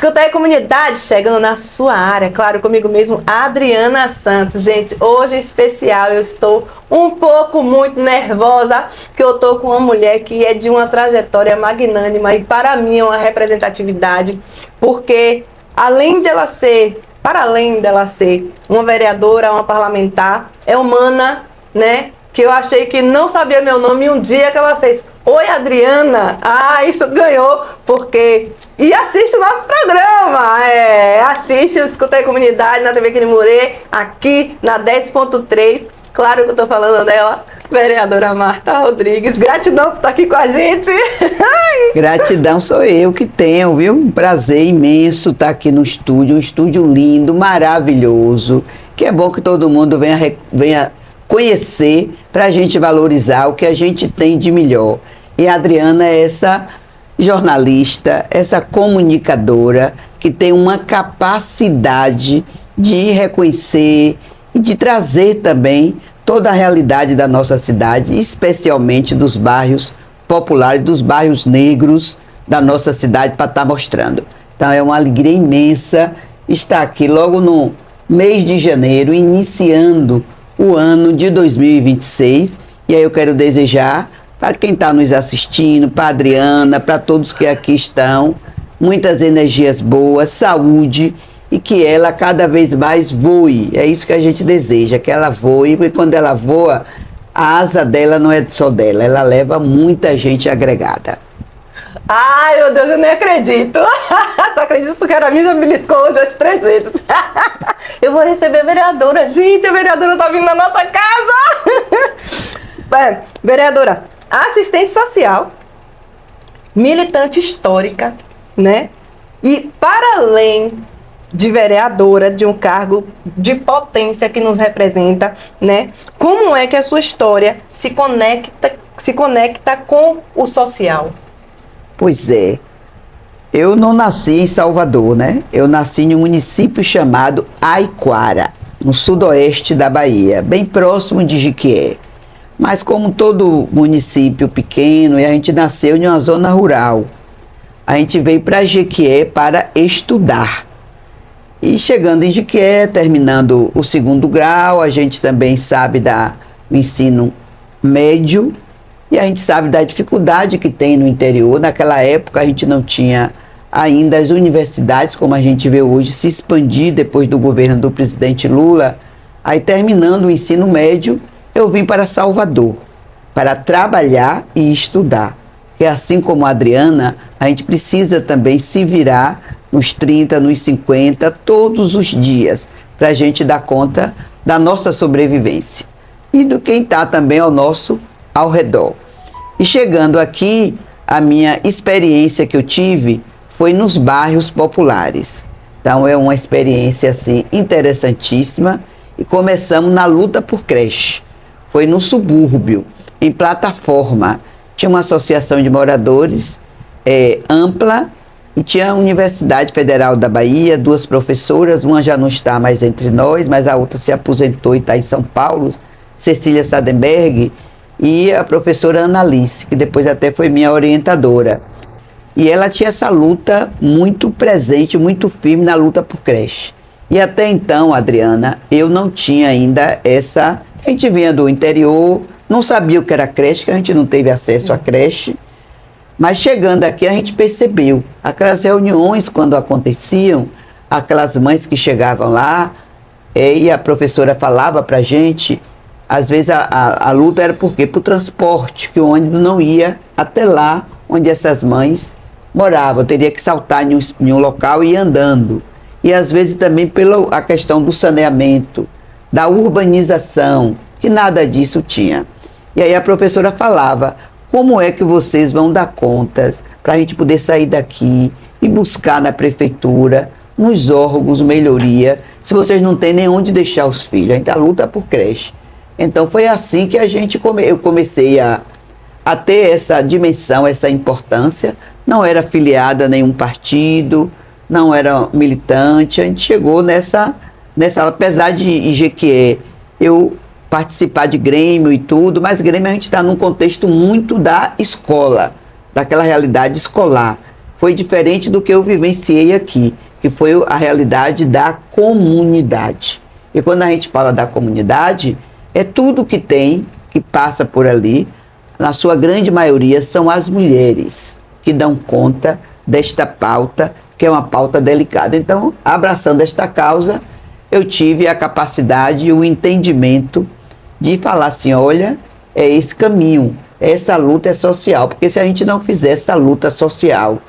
Escuta aí, comunidade, chegando na sua área, claro, comigo mesmo, Adriana Santos. Gente, hoje em especial eu estou um pouco muito nervosa, porque eu estou com uma mulher que é de uma trajetória magnânima e para mim é uma representatividade, porque para além dela ser uma vereadora, uma parlamentar, é humana, né? Que eu achei que não sabia meu nome e um dia que ela fez: "Oi, Adriana". Ah, isso ganhou, porque... E assiste o nosso programa, assiste o Escuta aí, Comunidade, na TV Querimurê, aqui na 10.3. Claro que eu tô falando dela, vereadora Marta Rodrigues. Gratidão por estar aqui com a gente. Gratidão sou eu que tenho, viu? Um prazer imenso estar aqui no estúdio, um estúdio lindo, maravilhoso, que é bom que todo mundo venha conhecer para a gente valorizar o que a gente tem de melhor. E a Adriana é essa jornalista, essa comunicadora que tem uma capacidade de reconhecer e de trazer também toda a realidade da nossa cidade, especialmente dos bairros populares, dos bairros negros da nossa cidade, para estar mostrando. Então é uma alegria imensa estar aqui logo no mês de janeiro, iniciando o ano de 2026, e aí eu quero desejar para quem está nos assistindo, para a Adriana, para todos que aqui estão, muitas energias boas, saúde, e que ela cada vez mais voe. É isso que a gente deseja, que ela voe, porque quando ela voa, a asa dela não é só dela, ela leva muita gente agregada. Ai, meu Deus, eu nem acredito. Só acredito porque a minha já me beliscou já 3 vezes. Eu vou receber a vereadora. Gente, a vereadora tá vindo na nossa casa. Vereadora, assistente social, militante histórica, né? E para além de vereadora, de um cargo de potência que nos representa, né? Como é que a sua história se conecta com o social? Pois é, eu não nasci em Salvador, né? Eu nasci em um município chamado Aiquara, no sudoeste da Bahia, bem próximo de Jequié. Mas como todo município pequeno, e a gente nasceu em uma zona rural, a gente veio para Jequié para estudar. E chegando em Jequié, terminando o 2º grau, a gente também sabe do ensino médio, e a gente sabe da dificuldade que tem no interior. Naquela época a gente não tinha ainda as universidades como a gente vê hoje se expandir depois do governo do presidente Lula. Aí terminando o ensino médio, eu vim para Salvador para trabalhar e estudar. E assim como a Adriana, a gente precisa também se virar nos 30, nos 50, todos os dias, para a gente dar conta da nossa sobrevivência e do quem está também ao redor. E chegando aqui, a minha experiência que eu tive foi nos bairros populares. Então é uma experiência assim interessantíssima, e começamos na luta por creche. Foi no subúrbio, em plataforma. Tinha uma associação de moradores ampla, e tinha a Universidade Federal da Bahia, 2 professoras, uma já não está mais entre nós, mas a outra se aposentou e está em São Paulo, Cecília Sadenberg, e a professora Ana Alice, que depois até foi minha orientadora. E ela tinha essa luta muito presente, muito firme na luta por creche. E até então, Adriana, eu não tinha ainda essa... A gente vinha do interior, não sabia o que era creche, que a gente não teve acesso à creche. Mas chegando aqui a gente percebeu, aquelas reuniões quando aconteciam, aquelas mães que chegavam lá, e a professora falava para a gente, às vezes a luta era por quê? Por transporte, que o ônibus não ia até lá onde essas mães moravam, eu teria que saltar em um local e ir andando. E às vezes também pela questão do saneamento, da urbanização, que nada disso tinha. E aí a professora falava: como é que vocês vão dar contas para a gente poder sair daqui e buscar na prefeitura, nos órgãos, melhoria, se vocês não têm nem onde deixar os filhos? A gente luta por creche. Então foi assim que eu comecei a ter essa dimensão, essa importância. Não era afiliada a nenhum partido, não era militante. A gente chegou nessa apesar de Jequié, eu participar de Grêmio e tudo, mas Grêmio a gente está num contexto muito da escola, daquela realidade escolar. foi diferente do que eu vivenciei aqui, que foi a realidade da comunidade. E quando a gente fala da comunidade, é tudo que tem, que passa por ali, na sua grande maioria são as mulheres que dão conta desta pauta, que é uma pauta delicada. Então, abraçando esta causa, eu tive a capacidade e o entendimento de falar assim, olha, é esse caminho, essa luta é social, porque se a gente não fizer essa luta social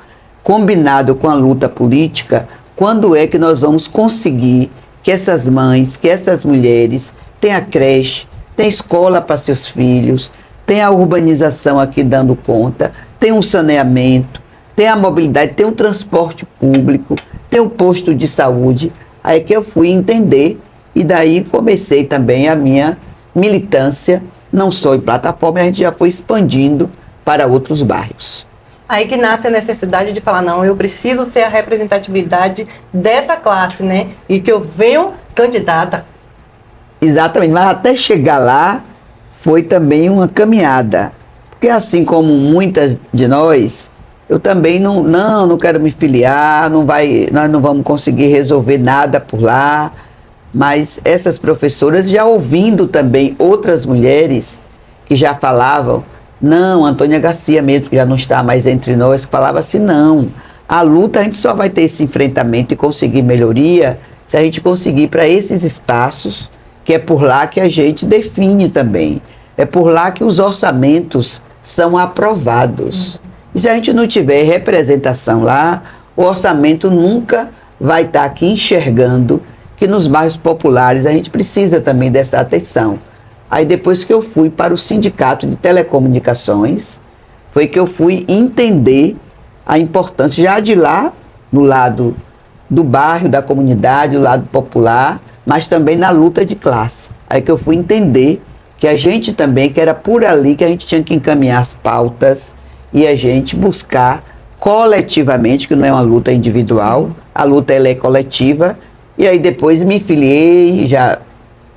combinado com a luta política, quando é que nós vamos conseguir que essas mães, que essas mulheres tenham creche, tenham escola para seus filhos, tenham a urbanização aqui dando conta, tenham um saneamento, tenham a mobilidade, tenham um transporte público, tenham um posto de saúde. Aí que eu fui entender e daí comecei também a minha militância, não só em plataforma, a gente já foi expandindo para outros bairros. Aí que nasce a necessidade de falar, não, eu preciso ser a representatividade dessa classe, né? E que eu venho candidata. Exatamente, mas até chegar lá foi também uma caminhada. Porque assim como muitas de nós, eu também não quero me filiar, nós não vamos conseguir resolver nada por lá. Mas essas professoras já ouvindo também outras mulheres que já falavam, não, Antônia Garcia mesmo, que já não está mais entre nós, que falava assim, não, a luta a gente só vai ter esse enfrentamento e conseguir melhoria se a gente conseguir para esses espaços, que é por lá que a gente define também, é por lá que os orçamentos são aprovados. E se a gente não tiver representação lá, o orçamento nunca vai estar aqui enxergando que nos bairros populares a gente precisa também dessa atenção. Aí depois que eu fui para o Sindicato de Telecomunicações, foi que eu fui entender a importância, já de lá, no lado do bairro, da comunidade, do lado popular, mas também na luta de classe. Aí que eu fui entender que a gente também, que era por ali que a gente tinha que encaminhar as pautas e a gente buscar coletivamente, que não é uma luta individual, sim, a luta ela é coletiva. E aí depois me filiei, já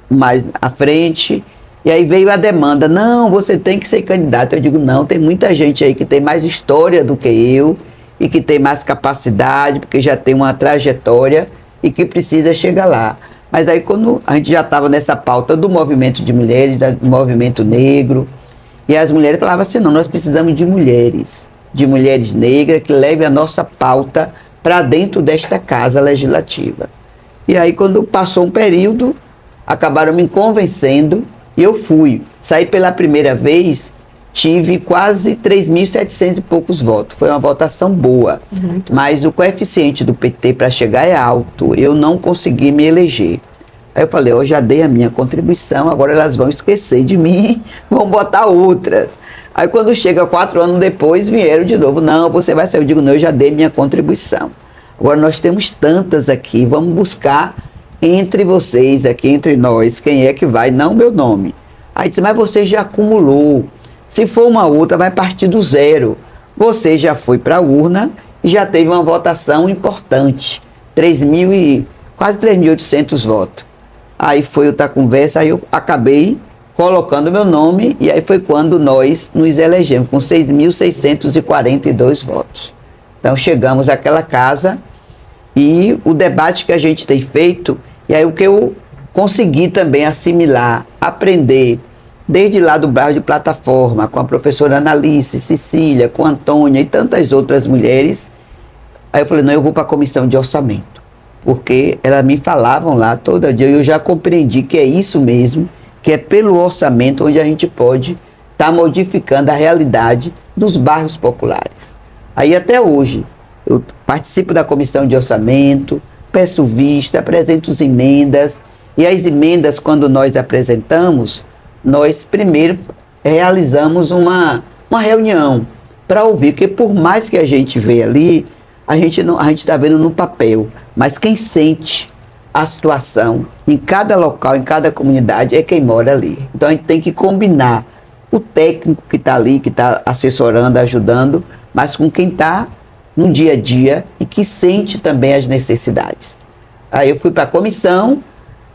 mais à frente, e aí veio a demanda, não, você tem que ser candidato. Eu digo, não, tem muita gente aí que tem mais história do que eu, e que tem mais capacidade, porque já tem uma trajetória, e que precisa chegar lá. Mas aí quando a gente já estava nessa pauta do movimento de mulheres, do movimento negro, e as mulheres falavam assim, não, nós precisamos de mulheres negras que levem a nossa pauta para dentro desta casa legislativa. E aí quando passou um período, acabaram me convencendo e eu fui. Saí pela primeira vez, tive quase 3.700 e poucos votos. Foi uma votação boa, mas o coeficiente do PT para chegar é alto. Eu não consegui me eleger. Aí eu falei, eu já dei a minha contribuição, agora elas vão esquecer de mim, vão botar outras. Aí quando chega 4 anos depois, vieram de novo, não, você vai sair. Eu digo, não, eu já dei minha contribuição. Agora nós temos tantas aqui, vamos buscar entre vocês aqui, entre nós, quem é que vai, não meu nome. Aí disse, mas você já acumulou, se for uma outra vai partir do zero. Você já foi para a urna e já teve uma votação importante, quase 3.800 votos. Aí foi outra conversa, aí eu acabei colocando meu nome e aí foi quando nós nos elegemos com 6.642 votos. Então chegamos àquela casa e o debate que a gente tem feito, e aí o que eu consegui também assimilar, aprender, desde lá do bairro de Plataforma, com a professora Analice, Cecília, com a Antônia e tantas outras mulheres, aí eu falei, não, eu vou para a comissão de orçamento, porque elas me falavam lá todo dia, e eu já compreendi que é isso mesmo, que é pelo orçamento onde a gente pode estar modificando a realidade dos bairros populares. Aí até hoje, eu participo da comissão de orçamento, peço vista, apresento as emendas, e as emendas, quando nós apresentamos, nós primeiro realizamos uma reunião para ouvir, porque por mais que a gente vê ali, a gente está vendo no papel, mas quem sente a situação em cada local, em cada comunidade, é quem mora ali. Então a gente tem que combinar o técnico que está ali, que está assessorando, ajudando, mas com quem está no dia a dia e que sente também as necessidades. Aí eu fui para a comissão,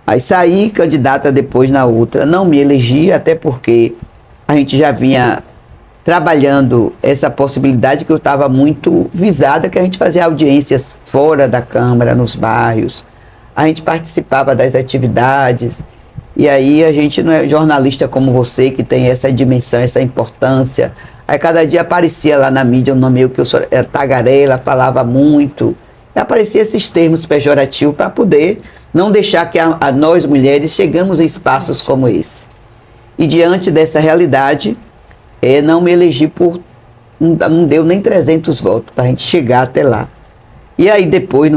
aí saí candidata depois na outra, não me elegi, até porque a gente já vinha trabalhando essa possibilidade que eu estava muito visada, que a gente fazia audiências fora da Câmara, nos bairros, a gente participava das atividades, e aí a gente não é jornalista como você, que tem essa dimensão, essa importância. Aí cada dia aparecia lá na mídia um nome que eu era tagarela, falava muito, e aparecia esses termos pejorativos para poder não deixar que nós mulheres chegamos a espaços como esse. E diante dessa realidade, não me elegi por... Não deu nem 300 votos para a gente chegar até lá. E aí depois,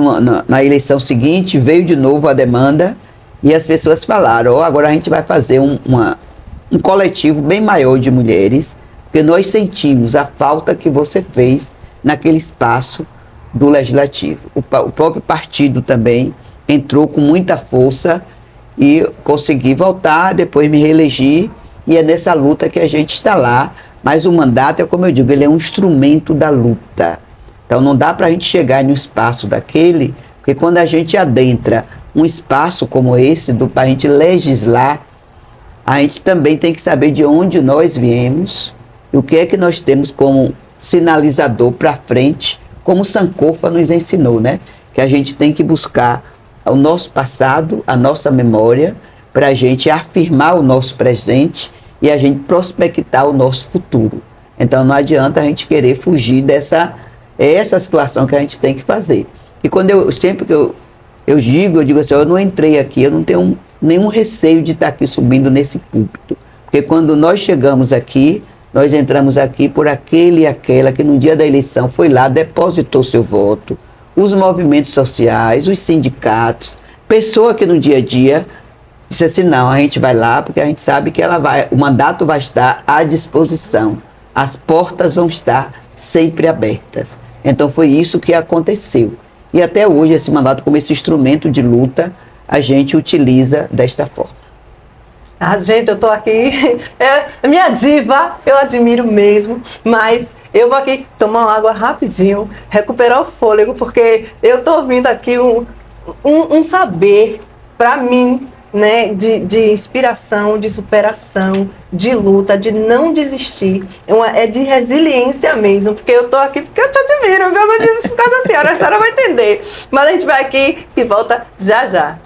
na eleição seguinte, veio de novo a demanda e as pessoas falaram, agora a gente vai fazer um coletivo bem maior de mulheres, porque nós sentimos a falta que você fez naquele espaço do Legislativo. O próprio partido também entrou com muita força e consegui voltar, depois me reelegi, e é nessa luta que a gente está lá. Mas o mandato, é como eu digo, ele é um instrumento da luta. Então não dá para a gente chegar no espaço daquele, porque quando a gente adentra um espaço como esse, para a gente legislar, a gente também tem que saber de onde nós viemos e o que é que nós temos como sinalizador para frente, como Sankofa nos ensinou, né? Que a gente tem que buscar o nosso passado, a nossa memória, para a gente afirmar o nosso presente e a gente prospectar o nosso futuro. Então não adianta a gente querer fugir essa situação que a gente tem que fazer. E sempre que eu digo assim, eu não entrei aqui, eu não tenho nenhum receio de estar aqui subindo nesse púlpito. Porque quando nós chegamos aqui, nós entramos aqui por aquele e aquela que no dia da eleição foi lá, depositou seu voto, os movimentos sociais, os sindicatos, pessoa que no dia a dia disse assim, não, a gente vai lá porque a gente sabe que o mandato vai estar à disposição, as portas vão estar sempre abertas. Então foi isso que aconteceu. E até hoje esse mandato, como esse instrumento de luta, a gente utiliza desta forma. Gente, eu tô aqui, minha diva, eu admiro mesmo, mas eu vou aqui tomar uma água rapidinho, recuperar o fôlego, porque eu tô ouvindo aqui um saber, para mim, né, de inspiração, de superação, de luta, de não desistir, é de resiliência mesmo, porque eu tô aqui porque eu te admiro, eu não desisto por causa da senhora, a senhora vai entender. Mas a gente vai aqui e volta já já.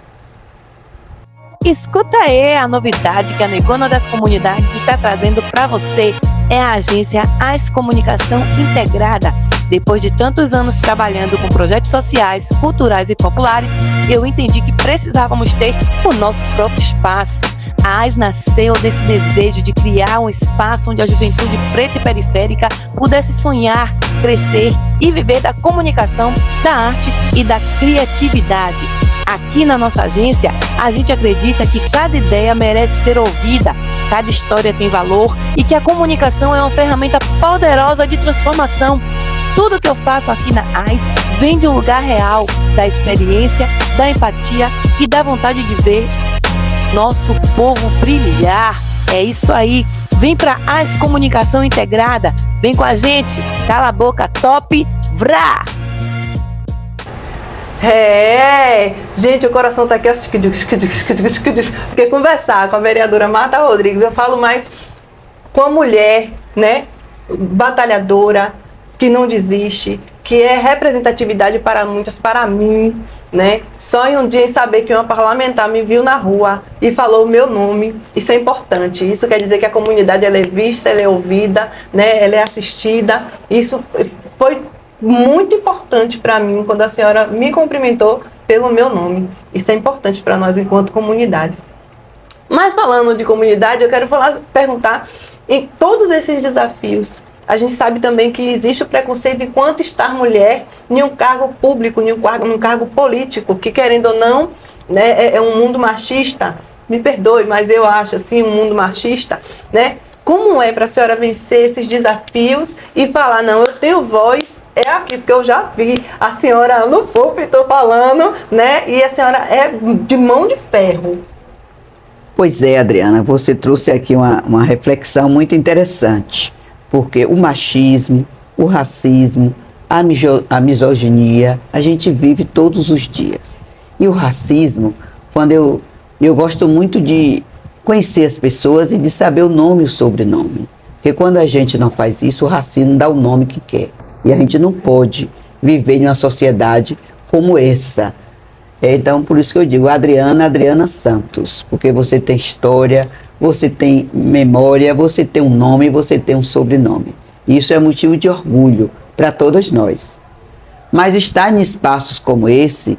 Escuta aí a novidade que a Negona das Comunidades está trazendo para você. É a agência AS Comunicação Integrada. Depois de tantos anos trabalhando com projetos sociais, culturais e populares, eu entendi que precisávamos ter o nosso próprio espaço. A AS nasceu desse desejo de criar um espaço onde a juventude preta e periférica pudesse sonhar, crescer e viver da comunicação, da arte e da criatividade. Aqui na nossa agência, a gente acredita que cada ideia merece ser ouvida, cada história tem valor e que a comunicação é uma ferramenta poderosa de transformação. Tudo que eu faço aqui na AS vem de um lugar real, da experiência, da empatia e da vontade de ver nosso povo brilhar. É isso aí. Vem pra AS Comunicação Integrada. Vem com a gente. Cala a boca, top, vrá! Gente, o coração tá aqui, ó, porque conversar com a vereadora Marta Rodrigues, eu falo mais com a mulher, né, batalhadora, que não desiste, que é representatividade para muitas, para mim, né, só em um dia em saber que uma parlamentar me viu na rua e falou o meu nome, isso é importante, isso quer dizer que a comunidade, ela é vista, ela é ouvida, né, ela é assistida, isso foi muito importante para mim quando a senhora me cumprimentou pelo meu nome. Isso é importante para nós enquanto comunidade. Mas falando de comunidade, eu quero perguntar, em todos esses desafios, a gente sabe também que existe o preconceito enquanto estar mulher em um cargo público, em um cargo político, que querendo ou não, né, é um mundo machista. Me perdoe, mas eu acho assim, um mundo machista, né? Como é para a senhora vencer esses desafios e falar, não, eu tenho voz, é aqui, porque eu já vi a senhora no púlpito falando, né? E a senhora é de mão de ferro. Pois é, Adriana, você trouxe aqui uma reflexão muito interessante, porque o machismo, o racismo, a misoginia, a gente vive todos os dias. E o racismo, quando eu gosto muito de conhecer as pessoas e de saber o nome e o sobrenome. Porque quando a gente não faz isso, o racismo dá o nome que quer. E a gente não pode viver em uma sociedade como essa. Então, por isso que eu digo, Adriana Santos, porque você tem história, você tem memória, você tem um nome, você tem um sobrenome. Isso é motivo de orgulho para todas nós. Mas estar em espaços como esse,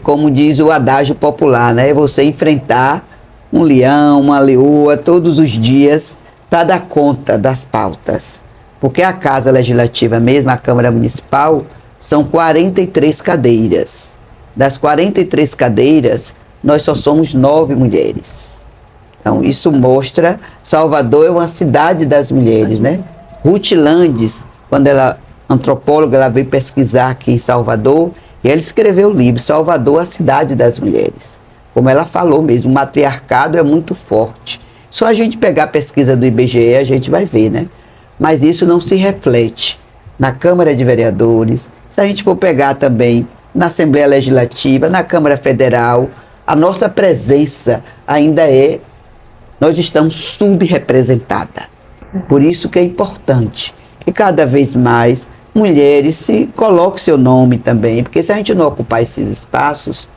como diz o adágio popular, né? É você enfrentar um leão, uma leoa, todos os dias, para dar conta das pautas. Porque a Casa Legislativa mesmo, a Câmara Municipal, são 43 cadeiras. Das 43 cadeiras, nós só somos 9 mulheres. Então, isso mostra, Salvador é uma cidade das mulheres, né? Ruth Landes, quando ela, antropóloga, ela veio pesquisar aqui em Salvador, e ela escreveu o livro, Salvador, a cidade das mulheres. Como ela falou mesmo, o matriarcado é muito forte. Só a gente pegar a pesquisa do IBGE, a gente vai ver, né? Mas isso não se reflete na Câmara de Vereadores. Se a gente for pegar também na Assembleia Legislativa, na Câmara Federal, a nossa presença ainda nós estamos subrepresentada. Por isso que é importante que cada vez mais mulheres se coloquem seu nome também, porque se a gente não ocupar esses espaços,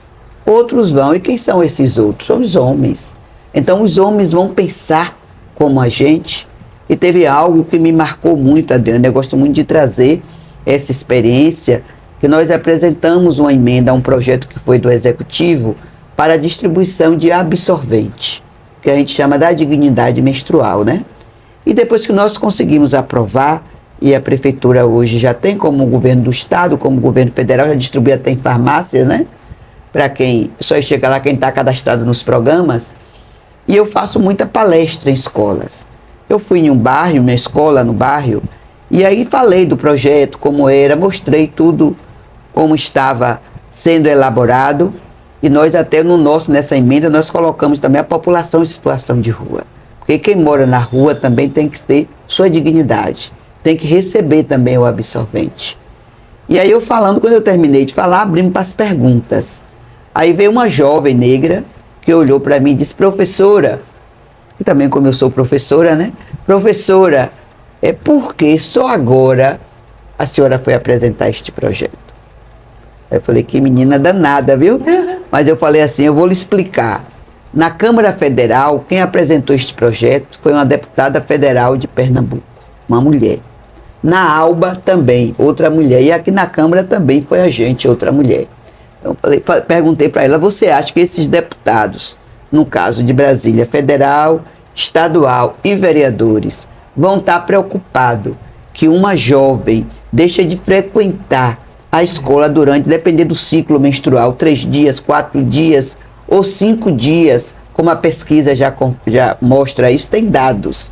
outros vão. E quem são esses outros? São os homens. Então os homens vão pensar como a gente. E teve algo que me marcou muito, Adriana, eu gosto muito de trazer essa experiência, que nós apresentamos uma emenda a um projeto que foi do Executivo para a distribuição de absorvente, que a gente chama da dignidade menstrual, né? E depois que nós conseguimos aprovar, e a Prefeitura hoje já tem como o governo do Estado, como o governo federal, já distribui até em farmácias, né? Para quem, só chega lá quem está cadastrado nos programas. E eu faço muita palestra em escolas. Eu fui em um bairro, uma escola no bairro, e aí falei do projeto, como era, mostrei tudo, como estava sendo elaborado, e nós até nessa emenda, nós colocamos também a população em situação de rua. Porque quem mora na rua também tem que ter sua dignidade, tem que receber também o absorvente. E aí eu falando, quando eu terminei de falar, abrimos para as perguntas. Aí veio uma jovem negra, que olhou para mim e disse, professora, e também como eu sou professora, né? Professora, por que só agora a senhora foi apresentar este projeto? Aí eu falei, que menina danada, viu? Mas eu falei assim, eu vou lhe explicar. Na Câmara Federal, quem apresentou este projeto foi uma deputada federal de Pernambuco, uma mulher. Na ALBA também, outra mulher. E aqui na Câmara também foi a gente, outra mulher. Então perguntei para ela, você acha que esses deputados, no caso de Brasília Federal, estadual e vereadores, vão estar preocupados que uma jovem deixa de frequentar a escola durante, dependendo do ciclo menstrual, 3 dias, 4 dias ou 5 dias, como a pesquisa já mostra isso, tem dados,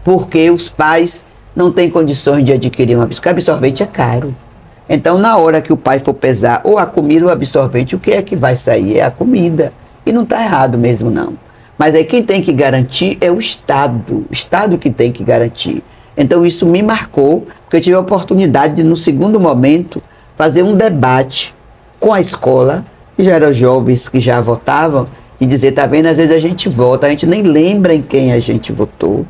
porque os pais não têm condições de adquirir um absorvente, porque absorvente é caro. Então, na hora que o pai for pesar ou a comida ou o absorvente, o que é que vai sair? É a comida. E não está errado mesmo, não. Mas aí quem tem que garantir é o Estado que tem que garantir. Então isso me marcou, porque eu tive a oportunidade de, no segundo momento, fazer um debate com a escola, que já eram jovens que já votavam, e dizer, tá vendo, às vezes a gente vota, a gente nem lembra em quem a gente votou,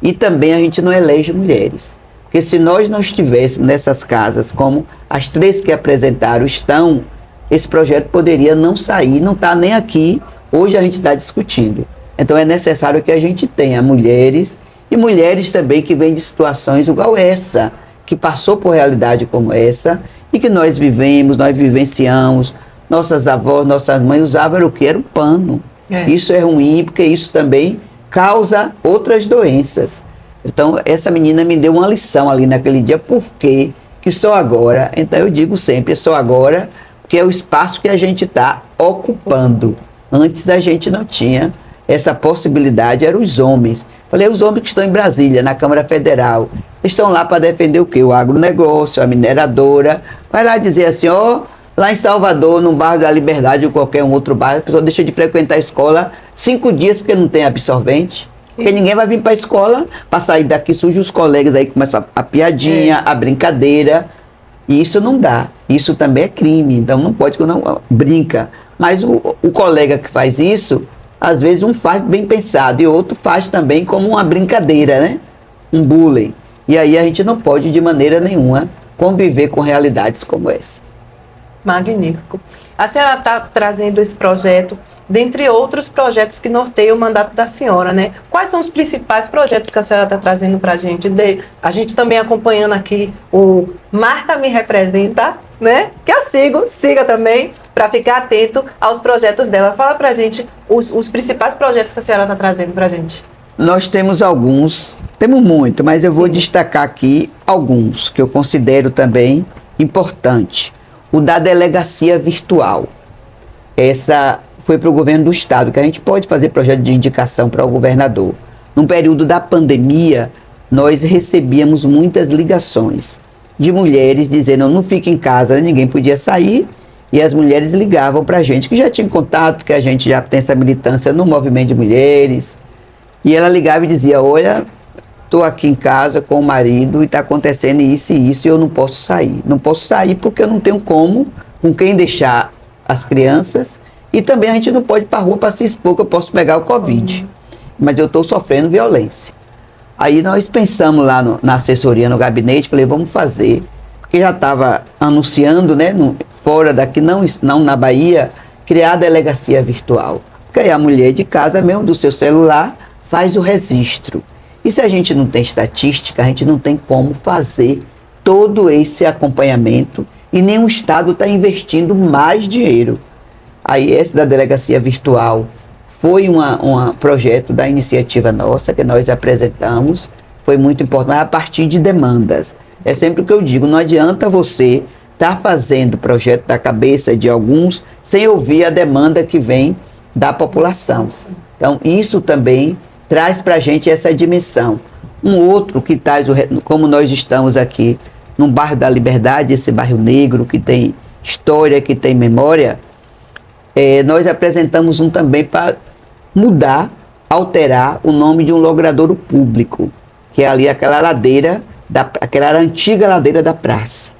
e também a gente não elege mulheres. Porque se nós não estivéssemos nessas casas, como as 3 que apresentaram estão, esse projeto poderia não sair, não está nem aqui, hoje a gente está discutindo. Então é necessário que a gente tenha mulheres, e mulheres também que vêm de situações igual essa, que passou por realidade como essa, e que nós vivemos, nós vivenciamos, nossas avós, nossas mães usavam o que? Era um pano. Isso é ruim, porque isso também causa outras doenças. Então essa menina me deu uma lição ali naquele dia, por quê? Que só agora, então eu digo sempre, só agora, que é o espaço que a gente está ocupando. Antes a gente não tinha essa possibilidade, eram os homens. Falei, os homens que estão em Brasília, na Câmara Federal, estão lá para defender o quê? O agronegócio, a mineradora. Vai lá dizer assim, lá em Salvador, no bairro da Liberdade ou qualquer um outro bairro, a pessoa deixa de frequentar a escola 5 dias porque não tem absorvente. Porque ninguém vai vir para a escola, para sair daqui sujo, os colegas aí começam a piadinha, a brincadeira. E isso não dá. Isso também é crime. Então não pode, não brinca. Mas o colega que faz isso, às vezes um faz bem pensado e o outro faz também como uma brincadeira, né? um bullying. E aí a gente não pode, de maneira nenhuma, conviver com realidades como essa. Magnífico. A senhora está trazendo esse projeto, dentre outros projetos que norteiam o mandato da senhora, né? Quais são os principais projetos que a senhora está trazendo para a gente? A gente também acompanhando aqui o Marta Me Representa, né? Que eu siga também, para ficar atento aos projetos dela. Fala para a gente os principais projetos que a senhora está trazendo para a gente. Nós temos alguns, temos muito, mas eu vou destacar aqui alguns que eu considero também importante. O da delegacia virtual. Essa foi para o governo do estado, que a gente pode fazer projeto de indicação para o governador. No período da pandemia, nós recebíamos muitas ligações de mulheres dizendo, não fique em casa, ninguém podia sair, e as mulheres ligavam para a gente, que já tinha contato, porque a gente já tem essa militância no movimento de mulheres, e ela ligava e dizia, olha, estou aqui em casa com o marido e está acontecendo isso e isso e eu não posso sair. Não posso sair porque eu não tenho com quem deixar as crianças e também a gente não pode ir para a rua para se expor, que eu posso pegar o Covid. Mas eu estou sofrendo violência. Aí nós pensamos lá na assessoria, no gabinete, falei, vamos fazer, porque já estava anunciando, né, fora daqui, não na Bahia, criar a delegacia virtual. Porque aí a mulher de casa mesmo, do seu celular, faz o registro. E se a gente não tem estatística, a gente não tem como fazer todo esse acompanhamento e nenhum estado está investindo mais dinheiro. Aí esse da delegacia virtual foi um projeto da iniciativa nossa que nós apresentamos, foi muito importante, mas a partir de demandas. É sempre o que eu digo, não adianta você estar fazendo projeto da cabeça de alguns sem ouvir a demanda que vem da população. Então isso também traz para a gente essa dimensão. Um outro que traz, como nós estamos aqui no bairro da Liberdade, esse bairro negro que tem história, que tem memória, nós apresentamos um também para mudar, alterar o nome de um logradouro público, que é ali aquela ladeira, aquela antiga ladeira da praça.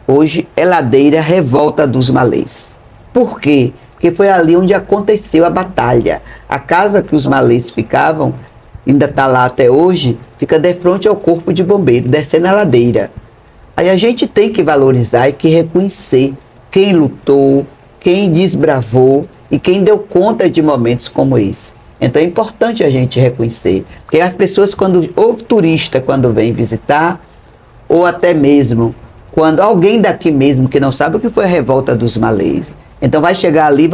Hoje é ladeira Revolta dos Malês. Por quê? Porque foi ali onde aconteceu a batalha. A casa que os malês ficavam, ainda está lá até hoje, fica de frente ao corpo de bombeiro, descendo a ladeira. Aí a gente tem que valorizar e que reconhecer quem lutou, quem desbravou e quem deu conta de momentos como esse. Então é importante a gente reconhecer, porque as pessoas, ou turista quando vem visitar, ou até mesmo quando alguém daqui mesmo que não sabe o que foi a Revolta dos Malês, então vai chegar ali,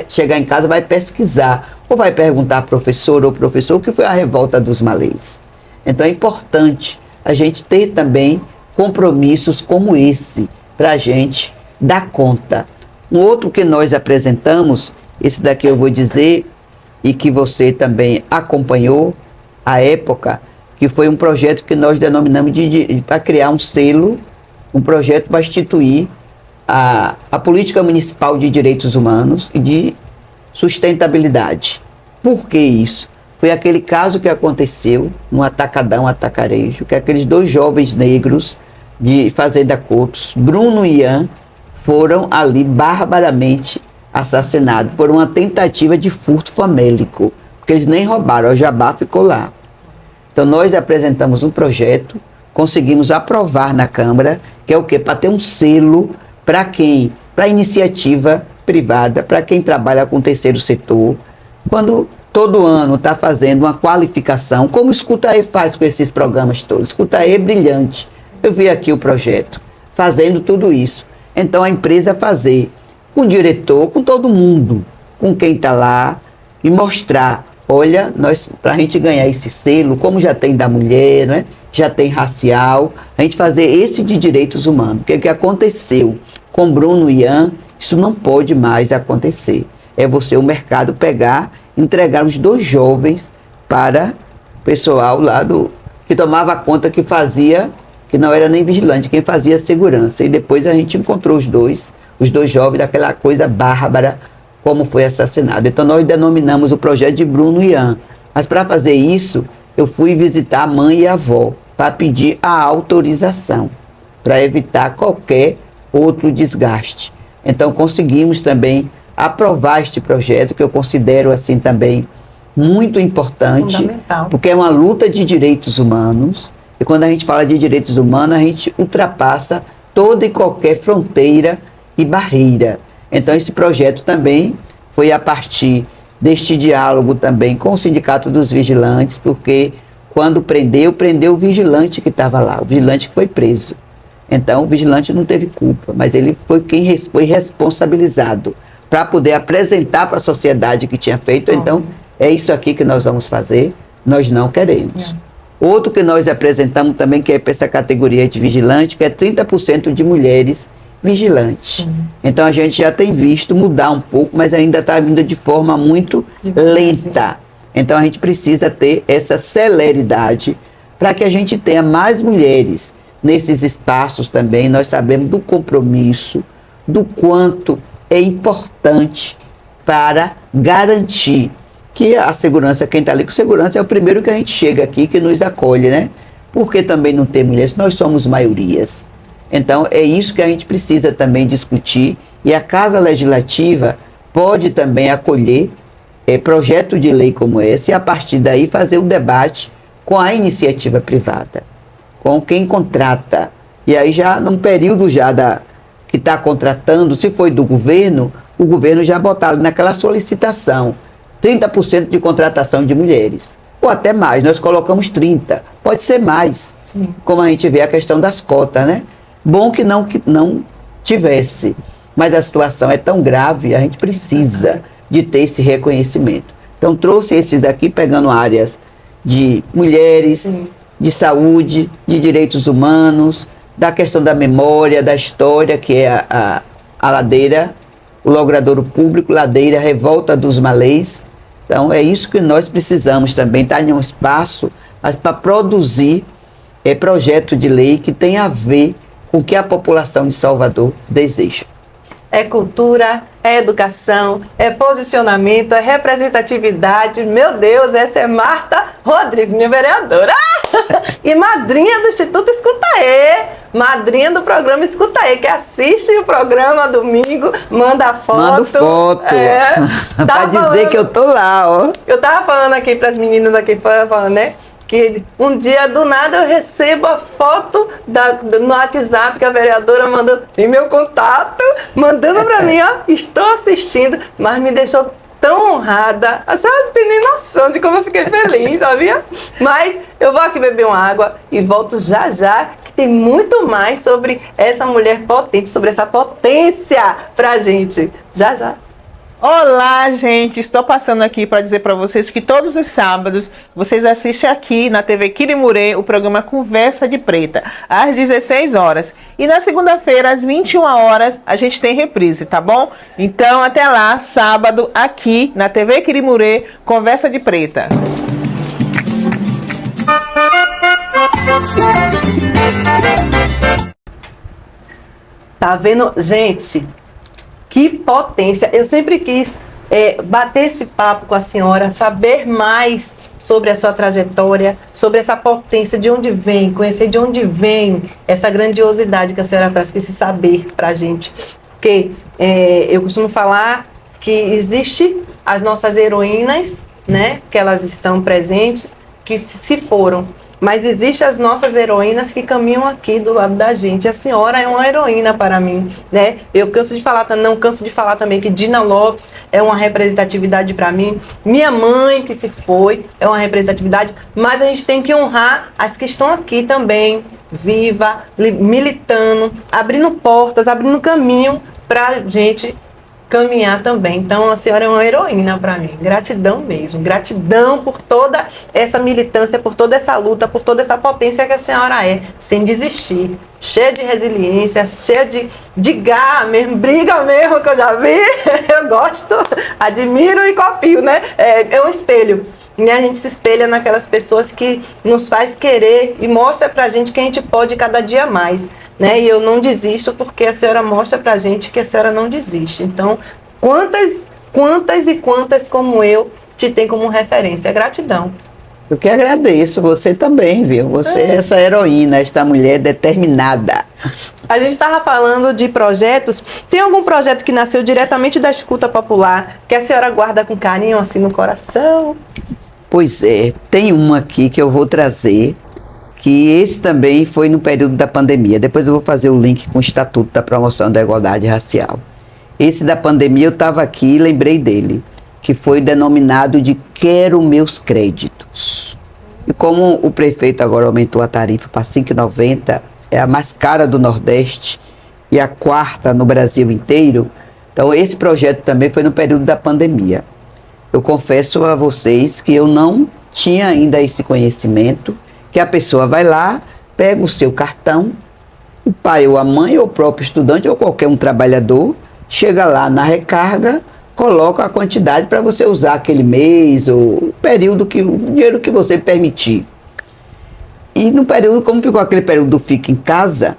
chegar em casa, vai pesquisar, ou vai perguntar a professora ou professor o que foi a Revolta dos Malês. Então é importante a gente ter também compromissos como esse, para a gente dar conta. Um outro que nós apresentamos, esse daqui eu vou dizer, e que você também acompanhou à época, que foi um projeto que nós denominamos para criar um selo, um projeto para instituir a política municipal de direitos humanos e de sustentabilidade. Por que isso? Foi aquele caso que aconteceu no Atacadão, Atacarejo, que aqueles dois jovens negros de Fazenda Coutos, Bruno e Ian, foram ali barbaramente assassinados por uma tentativa de furto famélico, porque eles nem roubaram, o jabá ficou lá. Então nós apresentamos um projeto, conseguimos aprovar na Câmara, que é o quê? Para ter um selo para quem? Para iniciativa privada, para quem trabalha com o terceiro setor, quando todo ano está fazendo uma qualificação, como o Escuta E faz com esses programas todos. Escuta E é brilhante. Eu vi aqui o projeto, fazendo tudo isso. Então a empresa fazer com o diretor, com todo mundo, com quem está lá, e mostrar, olha, para a gente ganhar esse selo, como já tem da mulher, né? Já tem racial, a gente fazer esse de direitos humanos. Porque o que aconteceu com Bruno e Ian, isso não pode mais acontecer. É você, o mercado, pegar, entregar os dois jovens para o pessoal lá que tomava conta, que fazia, que não era nem vigilante, quem fazia segurança. E depois a gente encontrou os dois jovens daquela coisa bárbara, como foi assassinado. Então nós denominamos o projeto de Bruno e Ian. Mas para fazer isso, eu fui visitar a mãe e a avó, para pedir a autorização, para evitar qualquer outro desgaste. Então conseguimos também aprovar este projeto, que eu considero assim também muito importante, porque é uma luta de direitos humanos, E quando a gente fala de direitos humanos, a gente ultrapassa toda e qualquer fronteira e barreira. Então, esse projeto também foi a partir deste diálogo também com o Sindicato dos Vigilantes, porque quando prendeu o vigilante que estava lá, o vigilante que foi preso. Então, o vigilante não teve culpa, mas ele foi quem foi responsabilizado para poder apresentar para a sociedade que tinha feito. Então, é isso aqui que nós vamos fazer, nós não queremos. Outro que nós apresentamos também, que é para essa categoria de vigilante, que é 30% de mulheres vigilantes. Então, a gente já tem visto mudar um pouco, mas ainda está vindo de forma muito lenta. Então, a gente precisa ter essa celeridade para que a gente tenha mais mulheres nesses espaços também. Nós sabemos do compromisso, do quanto é importante para garantir que a segurança, quem está ali com segurança, é o primeiro que a gente chega aqui, que nos acolhe, né? Porque também não tem mulheres, nós somos maiorias. Então, é isso que a gente precisa também discutir, e a Casa Legislativa pode também acolher projeto de lei como esse, e a partir daí fazer o debate com a iniciativa privada, com quem contrata. E aí já num período já que está contratando, se foi do governo, o governo já botar naquela solicitação 30% de contratação de mulheres, ou até mais. Nós colocamos 30%, pode ser mais. Sim. Como a gente vê a questão das cotas, né? Bom que não tivesse, mas a situação é tão grave, a gente precisa de ter esse reconhecimento. Então trouxe esses daqui, pegando áreas de mulheres, sim, de saúde, de direitos humanos, da questão da memória, da história, que é a Ladeira, o Logradouro Público, Ladeira, Revolta dos Malês. Então é isso que nós precisamos também, estar em um espaço para produzir projeto de lei que tem a ver com o que a população de Salvador deseja. É cultura, é educação, é posicionamento, é representatividade. Meu Deus, essa é Marta Rodrigues, minha vereadora. E madrinha do Instituto Escuta E, madrinha do programa Escuta E, que assiste o programa domingo, manda foto. Manda foto. Pra dizer que eu tô lá, ó. Eu tava falando aqui pras meninas aqui, falando, né? Que um dia, do nada, eu recebo a foto no WhatsApp que a vereadora mandou, tem meu contato, mandando pra mim, ó, estou assistindo, mas me deixou tão honrada. A senhora não tem nem noção de como eu fiquei feliz, sabia? Mas eu vou aqui beber uma água e volto já já, que tem muito mais sobre essa mulher potente, sobre essa potência pra gente. Já já. Olá, gente! Estou passando aqui para dizer para vocês que todos os sábados vocês assistem aqui na TV Quirimurê o programa Conversa de Preta, às 16 horas. E na segunda-feira, às 21 horas, a gente tem reprise, tá bom? Então, até lá, sábado, aqui na TV Quirimurê, Conversa de Preta. Tá vendo, gente? Que potência! Eu sempre quis bater esse papo com a senhora, saber mais sobre a sua trajetória, sobre essa potência, de onde vem, conhecer de onde vem essa grandiosidade que a senhora traz, esse saber para a gente. Porque eu costumo falar que existe as nossas heroínas, né, que elas estão presentes, que se foram. Mas existem as nossas heroínas que caminham aqui do lado da gente. A senhora é uma heroína para mim, né? Eu não canso de falar também que Dina Lopes é uma representatividade para mim. Minha mãe, que se foi, é uma representatividade. Mas a gente tem que honrar as que estão aqui também, viva, militando, abrindo portas, abrindo caminho para a gente caminhar também. Então a senhora é uma heroína para mim, gratidão mesmo, gratidão por toda essa militância, por toda essa luta, por toda essa potência que a senhora é, sem desistir, cheia de resiliência, cheia de garra mesmo, briga mesmo, que eu já vi. Eu gosto, admiro e copio, né? É um espelho. E a gente se espelha naquelas pessoas que nos faz querer e mostra pra gente que a gente pode cada dia mais, né? E eu não desisto porque a senhora mostra pra gente que a senhora não desiste. Então, quantas e quantas como eu te tem como referência? Gratidão. Eu que agradeço, você também, viu? Você é essa heroína, esta mulher determinada. A gente estava falando de projetos. Tem algum projeto que nasceu diretamente da escuta popular, que a senhora guarda com carinho assim no coração? Pois é, tem uma aqui que eu vou trazer, que esse também foi no período da pandemia. Depois eu vou fazer o link com o Estatuto da Promoção da Igualdade Racial. Esse da pandemia eu estava aqui e lembrei dele, que foi denominado de Quero Meus Créditos. E como o prefeito agora aumentou a tarifa para R$ 5,90, é a mais cara do Nordeste e a quarta no Brasil inteiro, então esse projeto também foi no período da pandemia. Eu confesso a vocês que eu não tinha ainda esse conhecimento, que a pessoa vai lá, pega o seu cartão, o pai ou a mãe ou o próprio estudante ou qualquer um trabalhador, chega lá na recarga, coloca a quantidade para você usar aquele mês ou o período o dinheiro que você permitir. E no período, como ficou aquele período do fica em casa,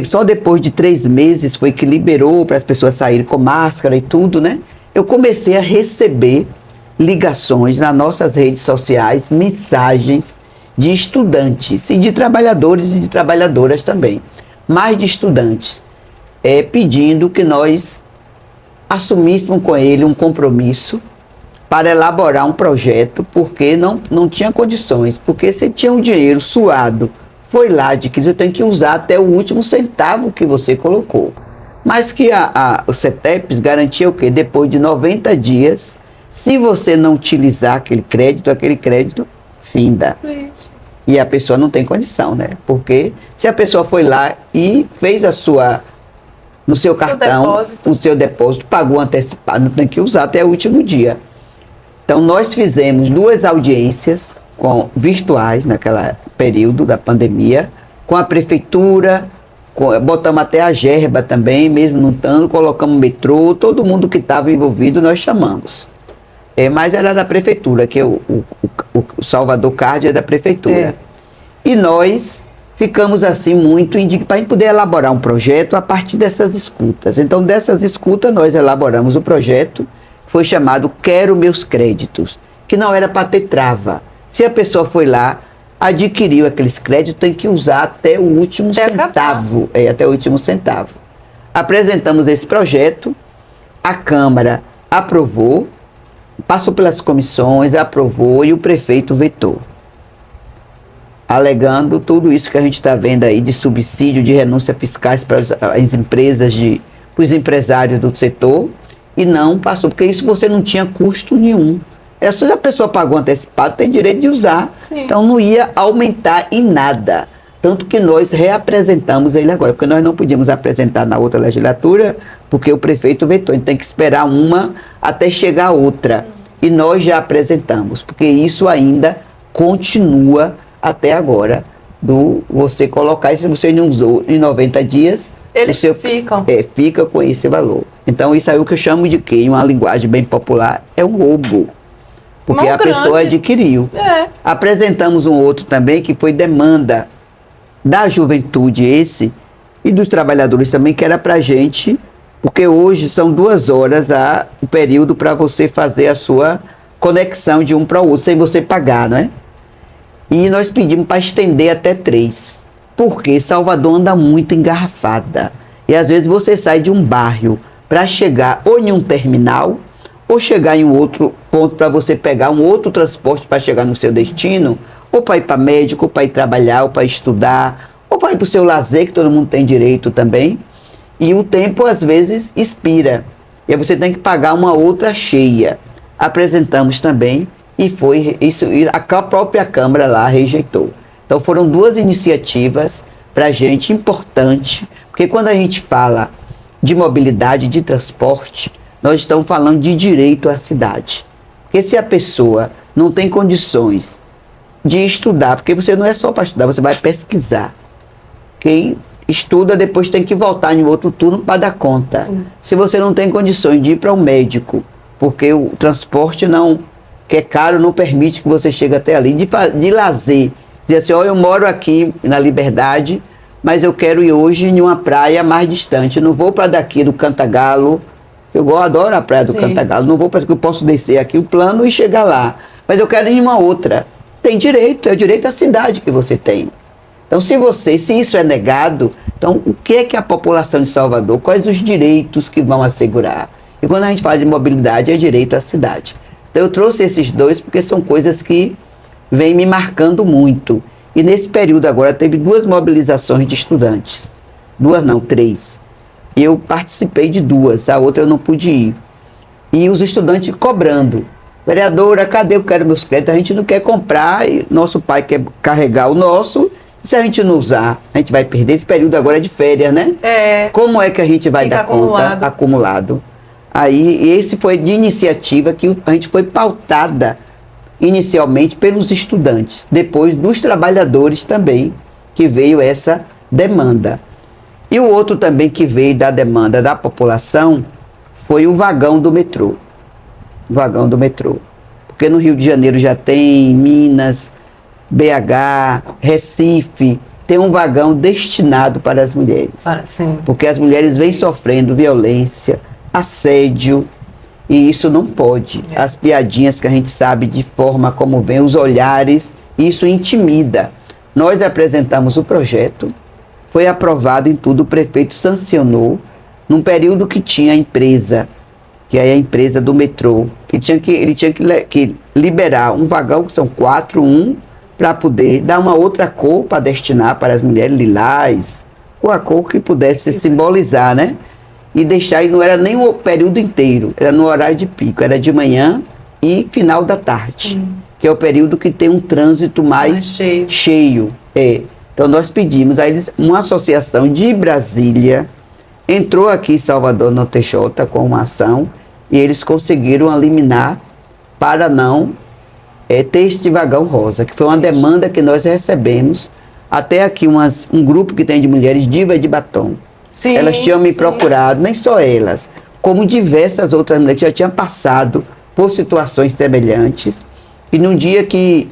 só depois de 3 meses foi que liberou para as pessoas saírem com máscara e tudo, né? Eu comecei a receber ligações nas nossas redes sociais, mensagens de estudantes e de trabalhadores e de trabalhadoras também, mais de estudantes, pedindo que nós assumíssemos com ele um compromisso para elaborar um projeto, porque não tinha condições, porque se tinha um dinheiro suado, foi lá de que você tem que usar até o último centavo que você colocou. Mas que o CETEPS garantia o quê? Depois de 90 dias, se você não utilizar aquele crédito finda. Isso. E a pessoa não tem condição, né? Porque se a pessoa foi lá e fez no seu cartão, o seu depósito, pagou antecipado, não tem que usar até o último dia. Então, nós fizemos 2 audiências virtuais naquele período da pandemia, com a prefeitura, botamos até a Gerba também, mesmo não estando, colocamos metrô, todo mundo que estava envolvido nós chamamos. Mas era da prefeitura, que o Salvador Card é da prefeitura. E nós ficamos assim muito indignados para poder elaborar um projeto a partir dessas escutas. Então, dessas escutas, nós elaboramos o projeto, foi chamado Quero Meus Créditos, que não era para ter trava. Se a pessoa foi lá, adquiriu aqueles créditos, tem que usar até o último centavo. Até o último centavo. Apresentamos esse projeto, a Câmara aprovou, passou pelas comissões, aprovou e o prefeito vetou, alegando tudo isso que a gente está vendo aí de subsídio, de renúncia fiscais para as empresas, para os empresários do setor, e não passou, porque isso você não tinha custo nenhum. Se a pessoa pagou antecipado, tem direito de usar. Sim. Então não ia aumentar em nada. Tanto que nós reapresentamos ele agora, porque nós não podíamos apresentar na outra legislatura, porque o prefeito vetou. Então tem que esperar uma até chegar a outra. E nós já apresentamos, porque isso ainda continua até agora, você colocar, e se você não usou em 90 dias, eles ficam. Fica com esse valor. Então isso aí é o que eu chamo de quê? Em uma linguagem bem popular, é um roubo. Porque a pessoa adquiriu. Apresentamos um outro também, que foi demanda da juventude e dos trabalhadores também, que era para a gente, porque hoje são 2 horas o período para você fazer a sua conexão de um para o outro, sem você pagar, não é? E nós pedimos para estender até 3, porque Salvador anda muito engarrafada. E às vezes você sai de um bairro para chegar ou em um terminal, ou chegar em um outro ponto para você pegar um outro transporte para chegar no seu destino, ou para ir para médico, ou para ir trabalhar, ou para estudar, ou para ir para o seu lazer, que todo mundo tem direito também. E o tempo, às vezes, expira. E aí você tem que pagar uma outra cheia. Apresentamos também, e foi isso, e a própria Câmara lá rejeitou. Então foram 2 iniciativas para a gente importante, porque quando a gente fala de mobilidade, de transporte, nós estamos falando de direito à cidade. Porque se a pessoa não tem condições de estudar, porque você não é só para estudar, você vai pesquisar. Quem estuda depois tem que voltar em outro turno para dar conta. Sim. Se você não tem condições de ir para um médico, porque o transporte que é caro, não permite que você chegue até ali, de lazer. Dizer assim, eu moro aqui na Liberdade, mas eu quero ir hoje em uma praia mais distante. Eu não vou para daqui do Cantagalo. Eu adoro a praia do Cantagalo. Não vou para que eu posso descer aqui o plano e chegar lá. Mas eu quero ir em uma outra. Tem direito, é o direito à cidade que você tem. Então, se isso é negado, então o que é que a população de Salvador, quais os direitos que vão assegurar? E quando a gente fala de mobilidade, é direito à cidade. Então, eu trouxe esses 2 porque são coisas que vêm me marcando muito. E nesse período agora teve 2 mobilizações de estudantes. 2 não, 3. Eu participei de 2, a outra eu não pude ir. E os estudantes cobrando. Vereadora, cadê eu quero meus créditos? A gente não quer comprar, e nosso pai quer carregar o nosso. Se a gente não usar, a gente vai perder. Esse período agora é de férias, né? Como é que a gente vai dar conta? Acumulado. Aí, esse foi de iniciativa que a gente foi pautada inicialmente pelos estudantes, depois dos trabalhadores também, que veio essa demanda. E o outro também que veio da demanda da população foi o vagão do metrô. O vagão do metrô. Porque no Rio de Janeiro já tem, Minas, BH, Recife, tem um vagão destinado para as mulheres. Sim. Porque as mulheres vêm sofrendo violência, assédio, e isso não pode. As piadinhas que a gente sabe de forma como vem, os olhares, isso intimida. Nós apresentamos o projeto, foi aprovado em tudo, o prefeito sancionou, num período que tinha a empresa, que é a empresa do metrô, que ele tinha que liberar um vagão, que são 4, para poder dar uma outra cor para destinar para as mulheres, lilás, ou a cor que pudesse simbolizar, né? E deixar, e não era nem o período inteiro, era no horário de pico, era de manhã e final da tarde, que é o período que tem um trânsito mais cheio. Então nós pedimos a eles, uma associação de Brasília, entrou aqui em Salvador, no TJ, com uma ação, e eles conseguiram eliminar para não ter este vagão rosa, que foi uma demanda que nós recebemos, até aqui um grupo que tem de mulheres Diva de Batom. Sim, elas tinham me procurado, nem só elas, como diversas outras mulheres que já tinham passado por situações semelhantes. E num dia que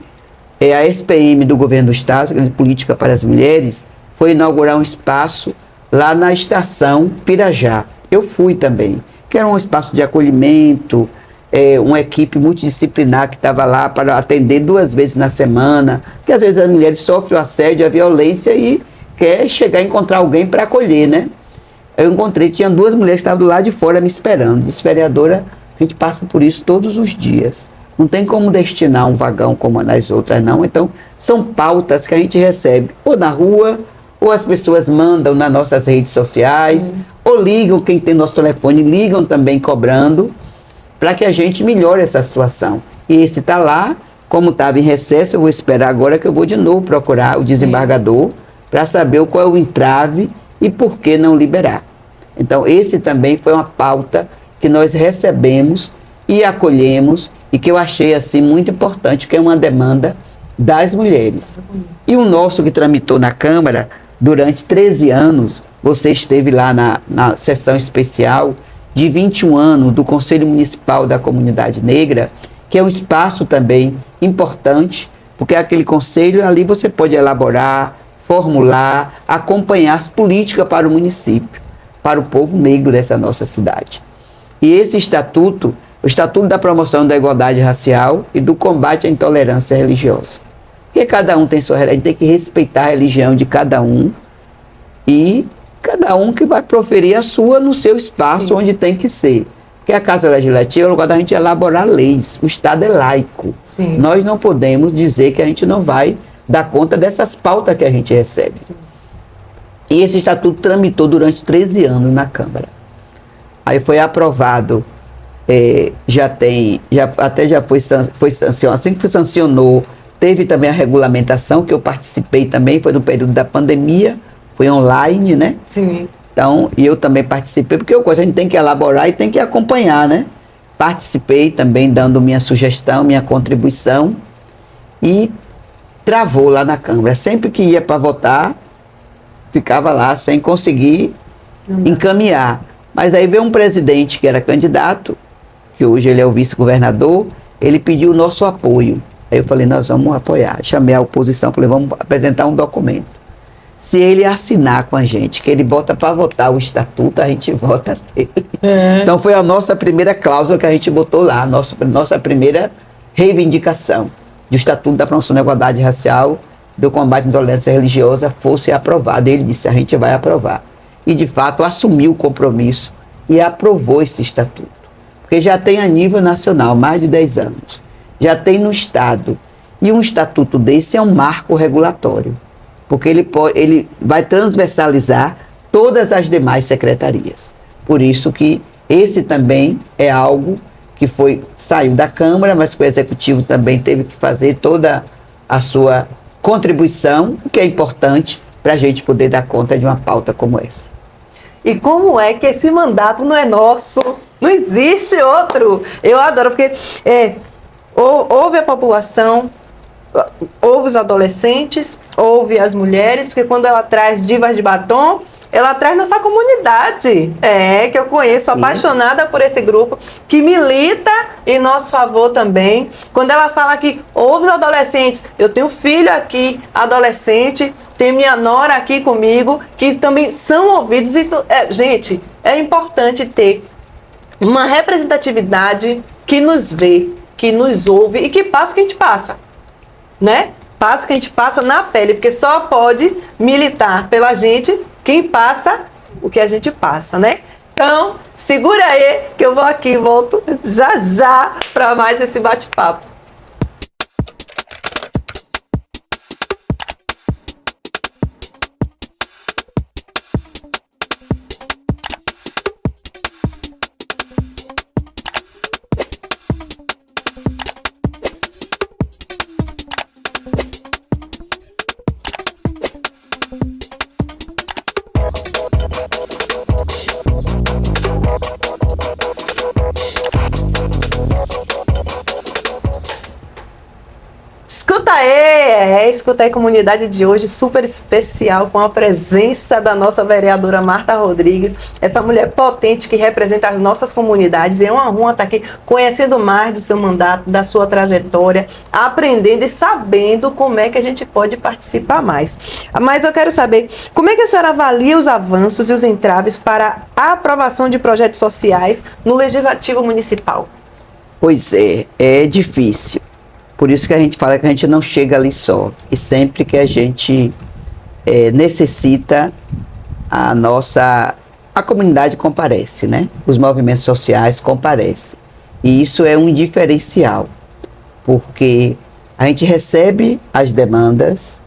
a SPM do governo do estado, Política para as Mulheres, foi inaugurar um espaço lá na estação Pirajá. Eu fui também, que era um espaço de acolhimento, uma equipe multidisciplinar que estava lá para atender 2 vezes na semana, porque às vezes as mulheres sofrem o assédio, a violência e quer chegar a encontrar alguém para acolher, né? Eu encontrei, tinha 2 mulheres que estavam do lado de fora me esperando. Disse, vereadora, a gente passa por isso todos os dias. Não tem como destinar um vagão como nas outras, não. Então, são pautas que a gente recebe ou na rua, ou as pessoas mandam nas nossas redes sociais, ou ligam, quem tem nosso telefone, ligam também cobrando, para que a gente melhore essa situação. E esse está lá, como estava em recesso, eu vou esperar agora que eu vou de novo procurar o desembargador, para saber qual é o entrave e por que não liberar. Então, esse também foi uma pauta que nós recebemos e acolhemos, e que eu achei assim muito importante, que é uma demanda das mulheres. E o nosso que tramitou na Câmara, durante 13 anos, você esteve lá na sessão especial de 21 anos do Conselho Municipal da Comunidade Negra, que é um espaço também importante, porque aquele conselho ali você pode elaborar, formular, acompanhar as políticas para o município, para o povo negro dessa nossa cidade. E esse estatuto, o Estatuto da Promoção da Igualdade Racial e do Combate à Intolerância Religiosa. Porque cada um tem sua religião, a gente tem que respeitar a religião de cada um e cada um que vai proferir a sua no seu espaço onde tem que ser. Porque a Casa Legislativa é o lugar da gente elaborar leis, o Estado é laico. Nós não podemos dizer que a gente não vai dar conta dessas pautas que a gente recebe. E esse estatuto tramitou durante 13 anos na Câmara. Aí foi aprovado, já foi sancionado, assim que sancionou, teve também a regulamentação, que eu participei também, foi no período da pandemia, foi online, né? Sim. Então, e eu também participei, porque a gente tem que elaborar e tem que acompanhar, né? Participei também dando minha sugestão, minha contribuição, e travou lá na Câmara. Sempre que ia para votar, ficava lá sem conseguir encaminhar. Mas aí veio um presidente que era candidato, que hoje ele é o vice-governador, ele pediu o nosso apoio. Aí eu falei, nós vamos apoiar. Chamei a oposição, falei, vamos apresentar um documento. Se ele assinar com a gente, que ele bota para votar o estatuto, a gente vota nele. Então foi a nossa primeira cláusula que a gente botou lá, nossa primeira reivindicação do Estatuto da Promoção da Igualdade Racial, do Combate à Intolerância Religiosa, fosse aprovado. Ele disse, a gente vai aprovar. E de fato assumiu o compromisso e aprovou esse estatuto. Porque já tem a nível nacional, mais de 10 anos. Já tem no Estado. E um estatuto desse é um marco regulatório, porque ele vai transversalizar todas as demais secretarias. Por isso que esse também é algo que saiu da Câmara, mas que o Executivo também teve que fazer toda a sua contribuição, o que é importante para a gente poder dar conta de uma pauta como essa. E como é que esse mandato não é nosso? Não existe outro. Eu adoro, porque ouve a população, ouve os adolescentes, ouve as mulheres, porque quando ela traz divas de batom, ela traz nossa comunidade, que eu conheço, sou apaixonada por esse grupo, que milita em nosso favor também. Quando ela fala que ouve os adolescentes, eu tenho filho aqui, adolescente, tem minha nora aqui comigo, que também são ouvidos. Gente, é importante ter uma representatividade que nos vê, que nos ouve e que passa o que a gente passa, né? Passa o que a gente passa na pele, porque só pode militar pela gente quem passa o que a gente passa, né? Então, segura aí que eu vou aqui e volto já já para mais esse bate-papo. Escuta aí, comunidade de hoje super especial, com a presença da nossa vereadora Marta Rodrigues, essa mulher potente que representa as nossas comunidades. É uma honra estar aqui conhecendo mais do seu mandato, da sua trajetória, aprendendo e sabendo como é que a gente pode participar mais. Mas eu quero saber, como é que a senhora avalia os avanços e os entraves para a aprovação de projetos sociais no Legislativo Municipal? Pois é difícil. Por isso que a gente fala que a gente não chega ali só. E sempre que a gente necessita, a comunidade comparece, né? Os movimentos sociais comparecem. E isso é um diferencial, porque a gente recebe as demandas,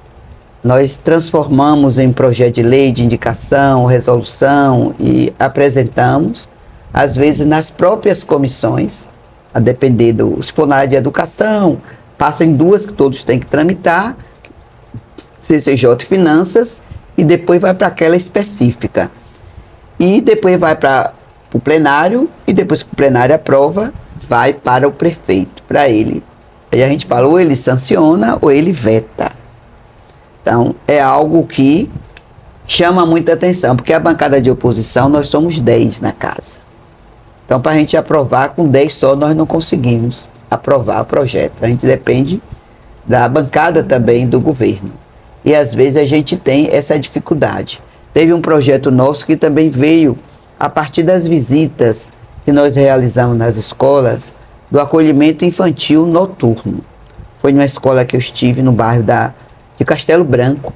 nós transformamos em projeto de lei, de indicação, resolução e apresentamos, às vezes nas próprias comissões, a depender se for na área de educação, passa em duas que todos têm que tramitar, CCJ e Finanças, e depois vai para aquela específica. E depois vai para o plenário, e depois que o plenário aprova, vai para o prefeito, para ele. Aí a gente fala, ou ele sanciona, ou ele veta. Então, é algo que chama muita atenção, porque a bancada de oposição, nós somos 10 na casa. Então, para a gente aprovar, com 10 só, nós não conseguimos aprovar o projeto. A gente depende da bancada também do governo. E às vezes a gente tem essa dificuldade. Teve um projeto nosso que também veio a partir das visitas que nós realizamos nas escolas, do acolhimento infantil noturno. Foi numa escola que eu estive no bairro de Castelo Branco.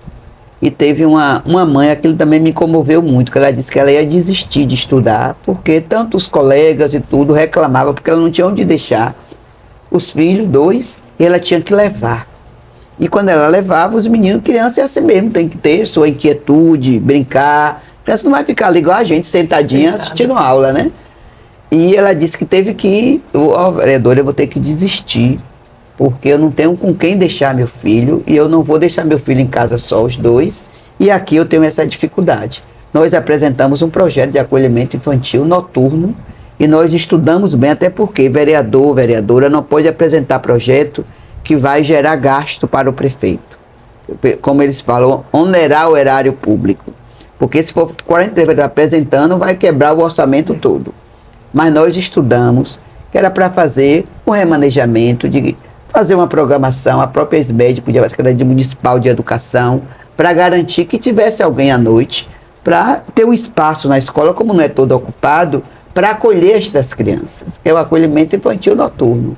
E teve uma mãe, aquilo também me comoveu muito, que ela disse que ela ia desistir de estudar, porque tantos colegas e tudo reclamavam, porque ela não tinha onde deixar os filhos, 2, e ela tinha que levar. E quando ela levava, os meninos, criança é assim mesmo, tem que ter sua inquietude, brincar. A criança não vai ficar ali igual a gente, sentadinha, assistindo aula, né? E ela disse que teve que, vereadora, eu vou ter que desistir, porque eu não tenho com quem deixar meu filho, e eu não vou deixar meu filho em casa só, os 2, e aqui eu tenho essa dificuldade. Nós apresentamos um projeto de acolhimento infantil noturno, e nós estudamos bem, até porque vereador, vereadora não pode apresentar projeto que vai gerar gasto para o prefeito. Como eles falam, onerar o erário público. Porque se for 40 apresentando, vai quebrar o orçamento todo. Mas nós estudamos, que era para fazer um remanejamento, de fazer uma programação, a própria SBED, podia ser a Secretaria Municipal de Educação, para garantir que tivesse alguém à noite, para ter um espaço na escola, como não é todo ocupado, para acolher estas crianças, que é o acolhimento infantil noturno,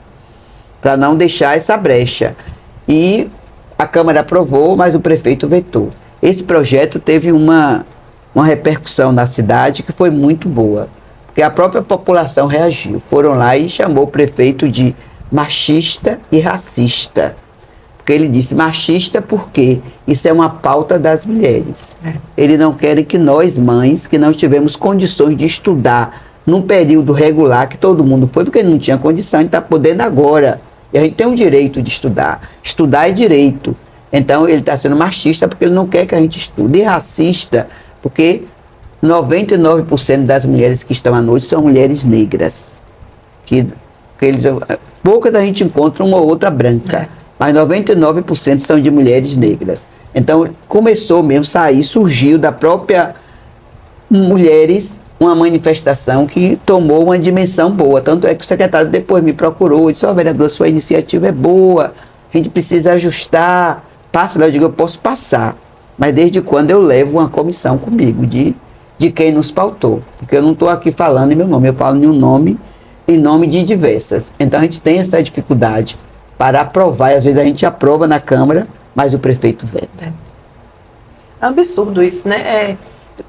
para não deixar essa brecha. E a Câmara aprovou, mas o prefeito vetou. Esse projeto teve uma repercussão na cidade que foi muito boa, porque a própria população reagiu, foram lá e chamou o prefeito de machista e racista, Porque ele disse machista porque isso é uma pauta das mulheres. Eles não querem que nós, mães, que não tivemos condições de estudar num período regular, que todo mundo foi, porque não tinha condição, e está podendo agora. E a gente tem o direito de estudar. Estudar é direito. Então ele está sendo machista porque ele não quer que a gente estude. E racista porque 99% das mulheres que estão à noite são mulheres negras. Poucas a gente encontra uma ou outra branca. Mas 99% são de mulheres negras. Então, começou mesmo a sair, surgiu da própria mulheres uma manifestação que tomou uma dimensão boa. Tanto é que o secretário depois me procurou e disse, vereador, sua iniciativa é boa, a gente precisa ajustar, passa lá, eu digo, eu posso passar. Mas desde quando eu levo uma comissão comigo de quem nos pautou? Porque eu não estou aqui falando em meu nome, eu falo em nome de diversas. Então, a gente tem essa dificuldade para aprovar, e às vezes a gente aprova na Câmara, mas o prefeito veta. É um absurdo isso, né?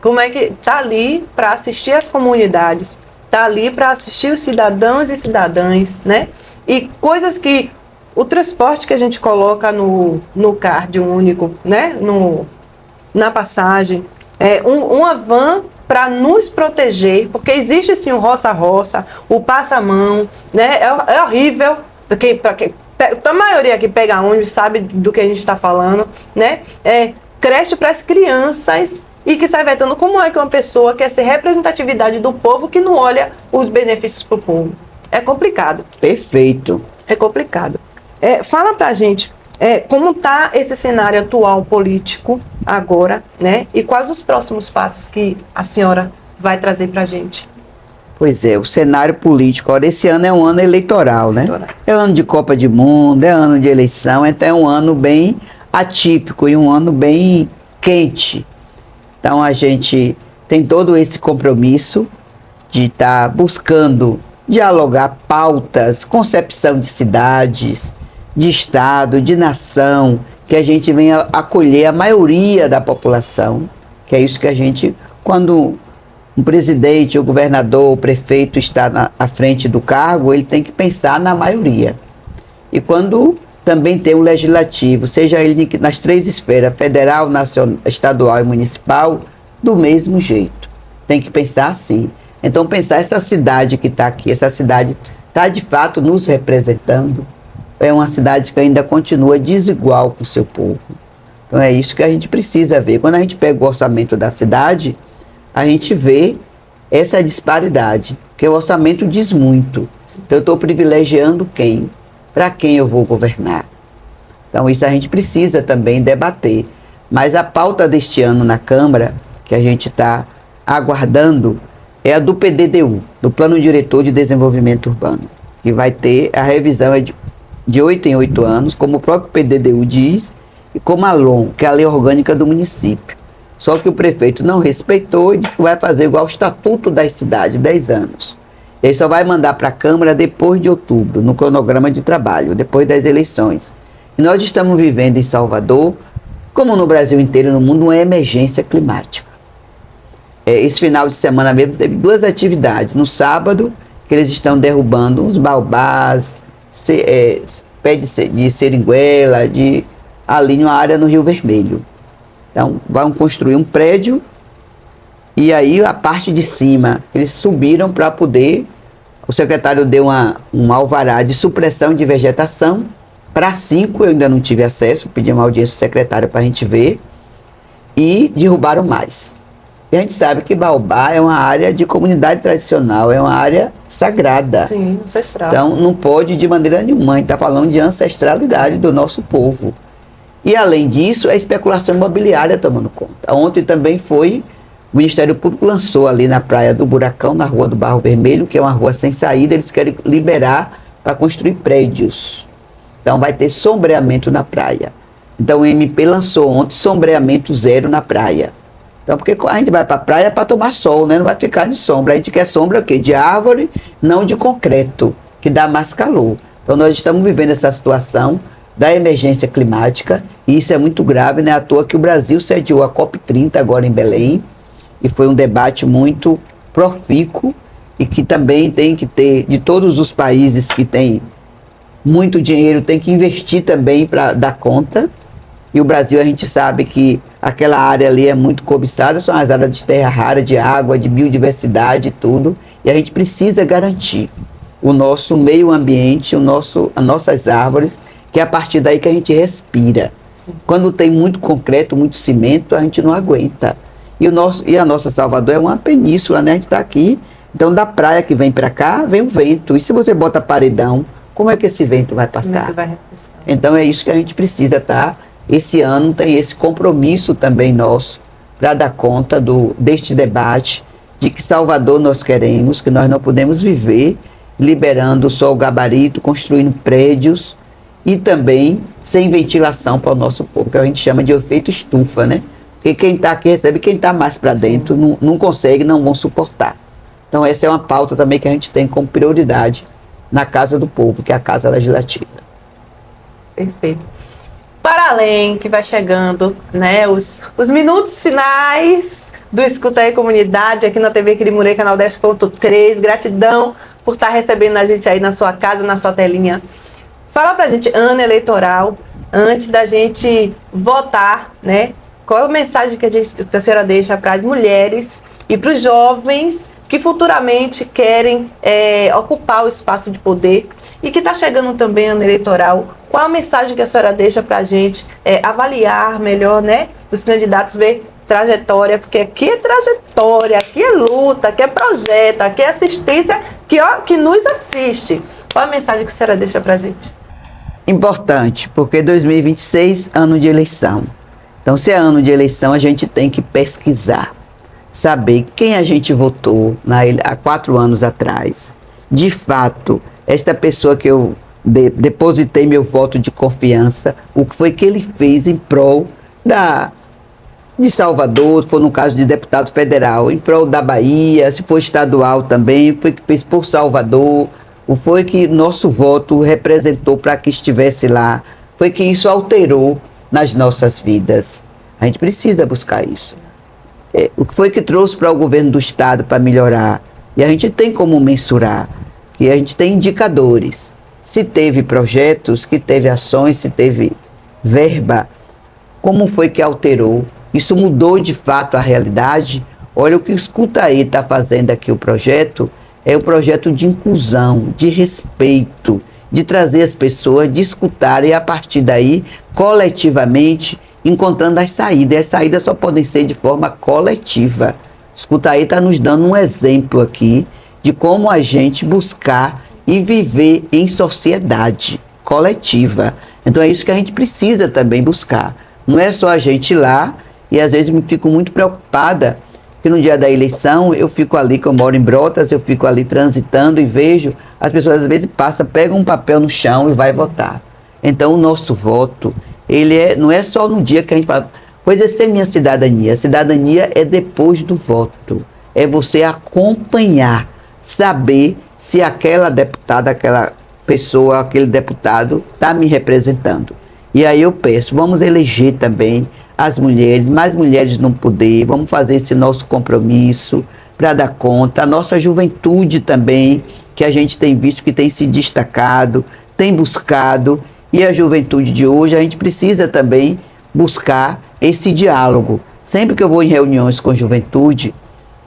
Como é que tá ali para assistir as comunidades, tá ali para assistir os cidadãos e cidadãs, né? E coisas que o transporte que a gente coloca no card único, né? Na passagem, uma van para nos proteger, porque existe sim o roça-roça, o passa-mão, né? É horrível, a maioria que pega ônibus sabe do que a gente está falando, né? Creche para as crianças e que sai vetando como é que uma pessoa quer ser representatividade do povo que não olha os benefícios para o povo. É complicado. Perfeito. É complicado. Fala pra gente como está esse cenário atual político agora, né? E quais os próximos passos que a senhora vai trazer pra gente? Pois é, o cenário político, olha, esse ano é um ano eleitoral, né? É ano de Copa do Mundo, é ano de eleição, então é um ano bem atípico e um ano bem quente. Então a gente tem todo esse compromisso de estar buscando dialogar pautas, concepção de cidades, de Estado, de nação, que a gente venha acolher a maioria da população, que é isso que a gente, quando um presidente, o governador, o prefeito está à frente do cargo, ele tem que pensar na maioria. E quando também tem o legislativo, seja ele nas três esferas, federal, nacional, estadual e municipal, do mesmo jeito. Tem que pensar assim. Então pensar essa cidade que está aqui, essa cidade está de fato nos representando, é uma cidade que ainda continua desigual com o seu povo. Então é isso que a gente precisa ver. Quando a gente pega o orçamento da cidade, a gente vê essa disparidade, porque o orçamento diz muito. Então eu estou privilegiando quem? Para quem eu vou governar? Então isso a gente precisa também debater. Mas a pauta deste ano na Câmara, que a gente está aguardando, é a do PDDU, do Plano Diretor de Desenvolvimento Urbano, que vai ter a revisão de 8 em 8 anos, como o próprio PDDU diz, e como a LOM, que é a Lei Orgânica do Município. Só que o prefeito não respeitou e disse que vai fazer igual ao Estatuto das Cidades, 10 anos. Ele só vai mandar para a Câmara depois de outubro, no cronograma de trabalho, depois das eleições. E nós estamos vivendo em Salvador, como no Brasil inteiro e no mundo, uma emergência climática. Esse final de semana mesmo teve 2 atividades. No sábado, que eles estão derrubando uns baobás, pé de seringuela, ali numa área no Rio Vermelho. Então, vão construir um prédio e aí a parte de cima, eles subiram para poder, o secretário deu um alvará de supressão de vegetação para 5, eu ainda não tive acesso, pedi uma audiência ao secretário para a gente ver, e derrubaram mais. E a gente sabe que Baobá é uma área de comunidade tradicional, é uma área sagrada. Sim, ancestral. Então, não pode de maneira nenhuma, a gente está falando de ancestralidade do nosso povo. E, além disso, a especulação imobiliária tomando conta. Ontem também o Ministério Público lançou ali na Praia do Buracão, na Rua do Barro Vermelho, que é uma rua sem saída, eles querem liberar para construir prédios. Então, vai ter sombreamento na praia. Então, o MP lançou ontem sombreamento zero na praia. Então, porque a gente vai para a praia para tomar sol, né? Não vai ficar de sombra. A gente quer sombra o quê? De árvore, não de concreto, que dá mais calor. Então, nós estamos vivendo essa situação da emergência climática, e isso é muito grave, né? À toa que o Brasil sediou a COP30 agora em Belém, e foi um debate muito profícuo, e que também tem que ter, de todos os países que têm muito dinheiro, tem que investir também para dar conta. E o Brasil, a gente sabe que aquela área ali é muito cobiçada, são as áreas de terra rara, de água, de biodiversidade e tudo. E a gente precisa garantir o nosso meio ambiente, as nossas árvores, que é a partir daí que a gente respira. Sim. Quando tem muito concreto, muito cimento, a gente não aguenta. E a nossa Salvador é uma península, né? A gente está aqui, então da praia que vem para cá, vem o vento. E se você bota paredão, como é que esse vento vai passar? Como é que vai refrescar? Então é isso que a gente precisa, tá? Esse ano tem esse compromisso também nosso para dar conta deste debate de que Salvador nós queremos, que nós não podemos viver liberando só o gabarito, construindo prédios e também sem ventilação para o nosso povo, que a gente chama de efeito estufa, né? Porque quem está aqui recebe, quem está mais para dentro não consegue, não vão suportar. Então essa é uma pauta também que a gente tem como prioridade na Casa do Povo, que é a Casa Legislativa. Perfeito. Para além que vai chegando, né, os minutos finais do Escuta aí Comunidade, aqui na TV Quirimurê, canal 10.3. Gratidão por estar recebendo a gente aí na sua casa, na sua telinha. Fala pra gente, ano eleitoral, antes da gente votar, né? Qual é a mensagem que a senhora deixa para as mulheres e para os jovens que futuramente querem ocupar o espaço de poder e que está chegando também ano eleitoral? Qual a mensagem que a senhora deixa para a gente avaliar melhor, né, os candidatos, ver trajetória, porque aqui é trajetória, aqui é luta, aqui é projeto, aqui é assistência que nos assiste. Qual a mensagem que a senhora deixa para a gente? Importante, porque 2026, ano de eleição. Então, se é ano de eleição, a gente tem que pesquisar, saber quem a gente votou há 4 anos atrás. De fato, esta pessoa que eu depositei meu voto de confiança, o que foi que ele fez em prol de Salvador, se for no caso de deputado federal, em prol da Bahia, se for estadual também, foi que fez por Salvador, o foi que nosso voto representou para que estivesse lá, foi que isso alterou nas nossas vidas. A gente precisa buscar isso. O que foi que trouxe para o governo do estado para melhorar? E a gente tem como mensurar, que a gente tem indicadores. Se teve projetos, que teve ações, se teve verba, como foi que alterou? Isso mudou de fato a realidade? Olha, o que o Escuta Aí está fazendo aqui, o projeto, é um projeto de inclusão, de respeito, de trazer as pessoas, de escutar e a partir daí, coletivamente, encontrando as saídas. E as saídas só podem ser de forma coletiva. Escuta Aí está nos dando um exemplo aqui de como a gente buscar e viver em sociedade coletiva. Então é isso que a gente precisa também buscar. Não é só a gente ir lá, e às vezes me fico muito preocupada, que no dia da eleição eu fico ali, que eu moro em Brotas, eu fico ali transitando e vejo, as pessoas às vezes passam, pegam um papel no chão e vai votar. Então o nosso voto, não é só no dia que a gente fala, pois essa é minha cidadania. A cidadania é depois do voto. É você acompanhar, saber se aquela deputada, aquela pessoa, aquele deputado está me representando. E aí eu peço, vamos eleger também as mulheres, mais mulheres no poder, vamos fazer esse nosso compromisso para dar conta. A nossa juventude também, que a gente tem visto que tem se destacado, tem buscado, e a juventude de hoje, a gente precisa também buscar esse diálogo. Sempre que eu vou em reuniões com juventude,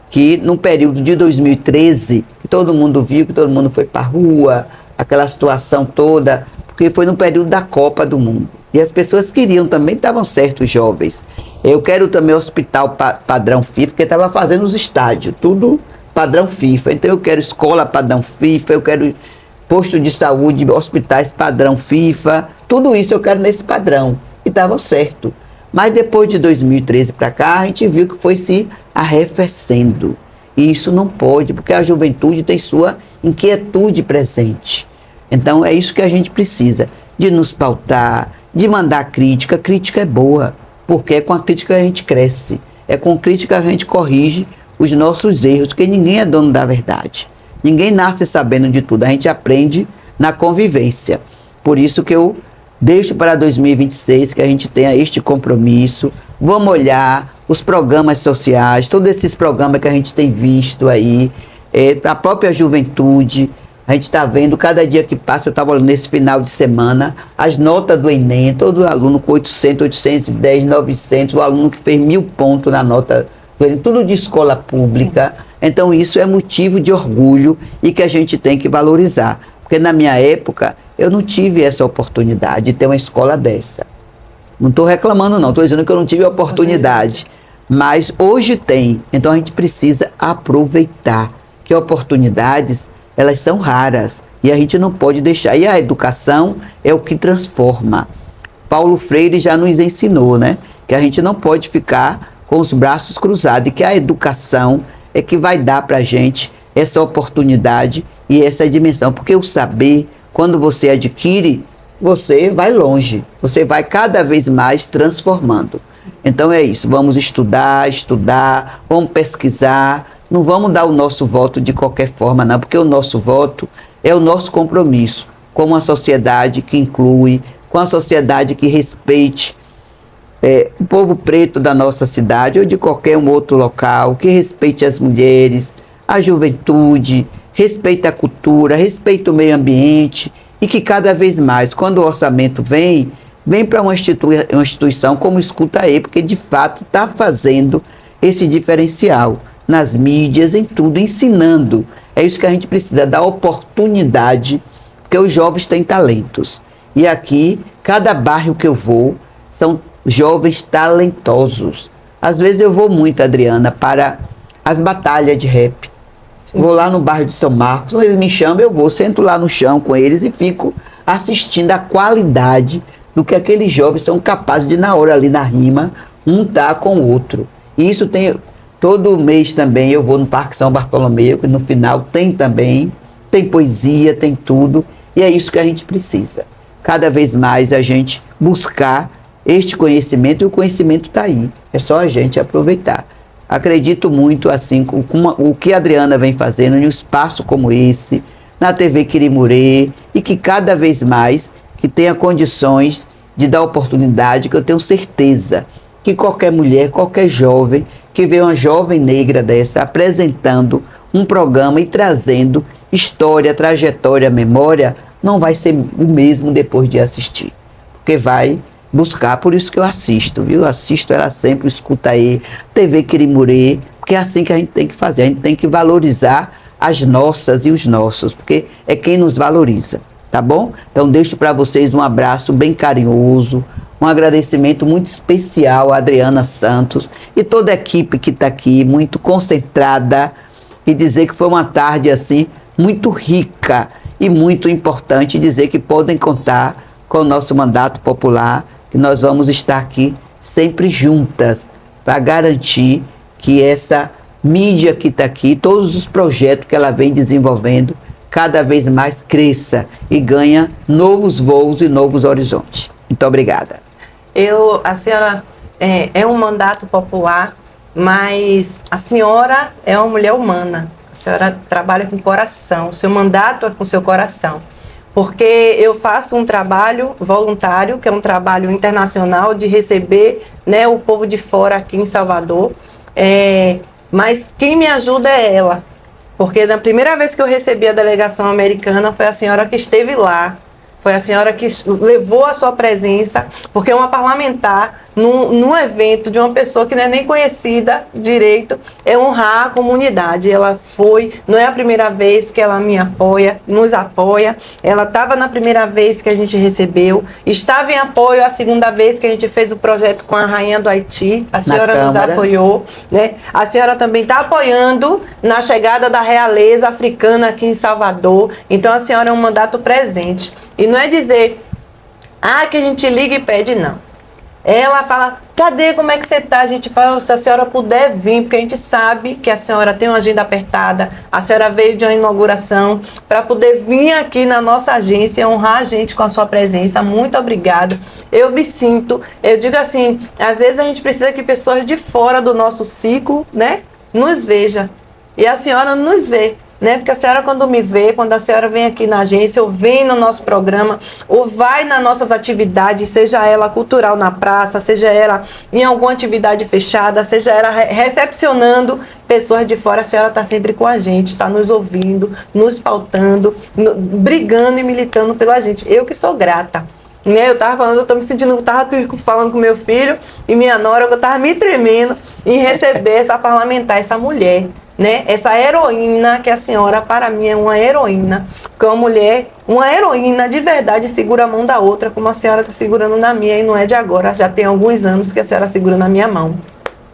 que no período de 2013, que todo mundo viu, que todo mundo foi para a rua, aquela situação toda, porque foi no período da Copa do Mundo. E as pessoas queriam também, estavam certos, jovens. Eu quero também hospital padrão FIFA, porque estava fazendo os estádios, tudo padrão FIFA. Então eu quero escola padrão FIFA, eu quero posto de saúde, hospitais padrão FIFA, tudo isso eu quero nesse padrão. E estava certo. Mas depois de 2013 para cá, a gente viu que foi se arrefecendo. E isso não pode, porque a juventude tem sua inquietude presente. Então é isso que a gente precisa, de nos pautar, de mandar crítica. Crítica é boa, porque é com a crítica que a gente cresce. É com crítica que a gente corrige os nossos erros, porque ninguém é dono da verdade. Ninguém nasce sabendo de tudo, a gente aprende na convivência. Por isso que eu deixo para 2026 que a gente tenha este compromisso. Vamos olhar os programas sociais, todos esses programas que a gente tem visto aí, a própria juventude, A gente está vendo, cada dia que passa, eu estava olhando nesse final de semana, as notas do Enem, todo aluno com 800, 810, 900, o aluno que fez 1000 pontos na nota do Enem, tudo de escola pública. Então isso é motivo de orgulho e que a gente tem que valorizar. Porque na minha época, eu não tive essa oportunidade de ter uma escola dessa. Não estou reclamando não, estou dizendo que eu não tive a oportunidade. Mas hoje tem, então a gente precisa aproveitar que oportunidades, elas são raras e a gente não pode deixar. E a educação é o que transforma. Paulo Freire já nos ensinou, né? Que a gente não pode ficar com os braços cruzados e que a educação é que vai dar para a gente essa oportunidade e essa dimensão. Porque o saber, quando você adquire, você vai longe, você vai cada vez mais transformando. Então é isso, vamos estudar, vamos pesquisar, não vamos dar o nosso voto de qualquer forma não, porque o nosso voto é o nosso compromisso com uma sociedade que inclui, com a sociedade que respeite o povo preto da nossa cidade ou de qualquer um outro local, que respeite as mulheres, a juventude, respeite a cultura, respeite o meio ambiente e que cada vez mais, quando o orçamento vem para uma instituição como Escuta E, porque de fato está fazendo esse diferencial nas mídias, em tudo, ensinando. É isso que a gente precisa, dar oportunidade, porque os jovens têm talentos. E aqui, cada bairro que eu vou, são jovens talentosos. Às vezes eu vou muito, Adriana, para as batalhas de rap. Sim. Vou lá no bairro de São Marcos, eles me chamam, eu vou, sento lá no chão com eles e fico assistindo a qualidade do que aqueles jovens são capazes de, na hora ali na rima, um tá com o outro. E isso tem, todo mês também eu vou no Parque São Bartolomeu, que no final tem também, tem poesia, tem tudo, e é isso que a gente precisa. Cada vez mais a gente buscar este conhecimento, e o conhecimento está aí, é só a gente aproveitar. Acredito muito assim com o que a Adriana vem fazendo em um espaço como esse, na TV Quirimurê, e que cada vez mais que tenha condições de dar oportunidade, que eu tenho certeza que qualquer mulher, qualquer jovem, que vê uma jovem negra dessa apresentando um programa e trazendo história, trajetória, memória, não vai ser o mesmo depois de assistir, porque vai buscar, por isso que eu assisto, viu? Eu assisto ela sempre, Escuta Aí, TV Quirimurê, porque é assim que a gente tem que fazer, a gente tem que valorizar as nossas e os nossos, porque é quem nos valoriza, tá bom? Então deixo para vocês um abraço bem carinhoso, um agradecimento muito especial a Adriana Santos e toda a equipe que está aqui, muito concentrada, e dizer que foi uma tarde assim, muito rica e muito importante, dizer que podem contar com o nosso mandato popular, que nós vamos estar aqui sempre juntas para garantir que essa mídia que está aqui, todos os projetos que ela vem desenvolvendo, cada vez mais cresça e ganha novos voos e novos horizontes. Muito obrigada. A senhora é um mandato popular, mas a senhora é uma mulher humana. A senhora trabalha com coração, o seu mandato é com o seu coração. Porque eu faço um trabalho voluntário, que é um trabalho internacional de receber, né, o povo de fora aqui em Salvador, mas quem me ajuda é ela, porque na primeira vez que eu recebi a delegação americana foi a senhora que esteve lá, foi a senhora que levou a sua presença, porque uma parlamentar, num evento de uma pessoa que não é nem conhecida direito, é honrar a comunidade. Ela foi, não é a primeira vez que ela me apoia, nos apoia, ela estava na primeira vez que a gente recebeu, estava em apoio a segunda vez que a gente fez o projeto com a Rainha do Haiti, a senhora nos apoiou, né? A senhora também está apoiando na chegada da realeza africana aqui em Salvador, então a senhora é um mandato presente. E não é dizer, que a gente liga e pede, não. Ela fala, cadê, como é que você está? A gente fala, se a senhora puder vir, porque a gente sabe que a senhora tem uma agenda apertada, a senhora veio de uma inauguração, para poder vir aqui na nossa agência, honrar a gente com a sua presença. Muito obrigada. Eu me sinto, eu digo assim, às vezes a gente precisa que pessoas de fora do nosso ciclo, né, nos vejam. E a senhora nos vê. né? Porque a senhora, quando me vê, quando a senhora vem aqui na agência, ou vem no nosso programa, ou vai nas nossas atividades, seja ela cultural na praça, seja ela em alguma atividade fechada, seja ela recepcionando pessoas de fora, a senhora está sempre com a gente, está nos ouvindo, nos pautando, brigando e militando pela gente. Eu que sou grata. Né, eu tava falando, eu tô me sentindo, tava falando com meu filho e minha nora, eu tava me tremendo em receber essa parlamentar, essa mulher, né? Essa heroína que a senhora, para mim, é uma heroína, porque uma mulher, uma heroína de verdade, segura a mão da outra, como a senhora tá segurando na minha, e não é de agora, já tem alguns anos que a senhora segura na minha mão.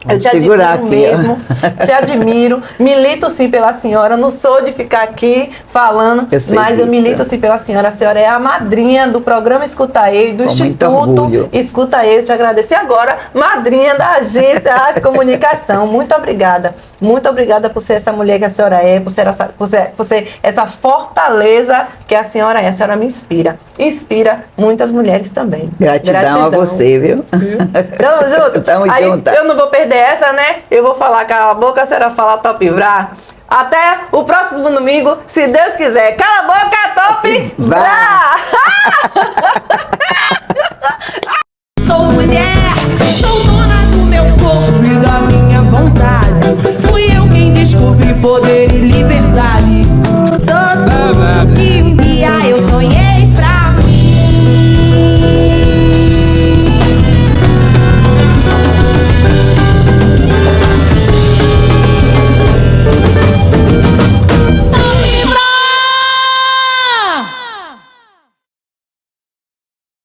Eu te admiro aqui, mesmo, te admiro, milito sim pela senhora, não sou de ficar aqui falando, mas eu milito sim pela senhora. A senhora é a madrinha do programa Escuta Eu, do Instituto Escuta Eu, te agradeço. E agora, madrinha da agência As Comunicação. Muito obrigada por ser essa mulher que a senhora é, por ser essa fortaleza que a senhora é. A senhora me inspira muitas mulheres também. Gratidão a você, viu? Tamo junto. Tamo junto. Eu não vou perder essa, né? Eu vou falar cala a boca, a senhora fala top vrá. Até o próximo domingo, se Deus quiser. Cala a boca, top vrá!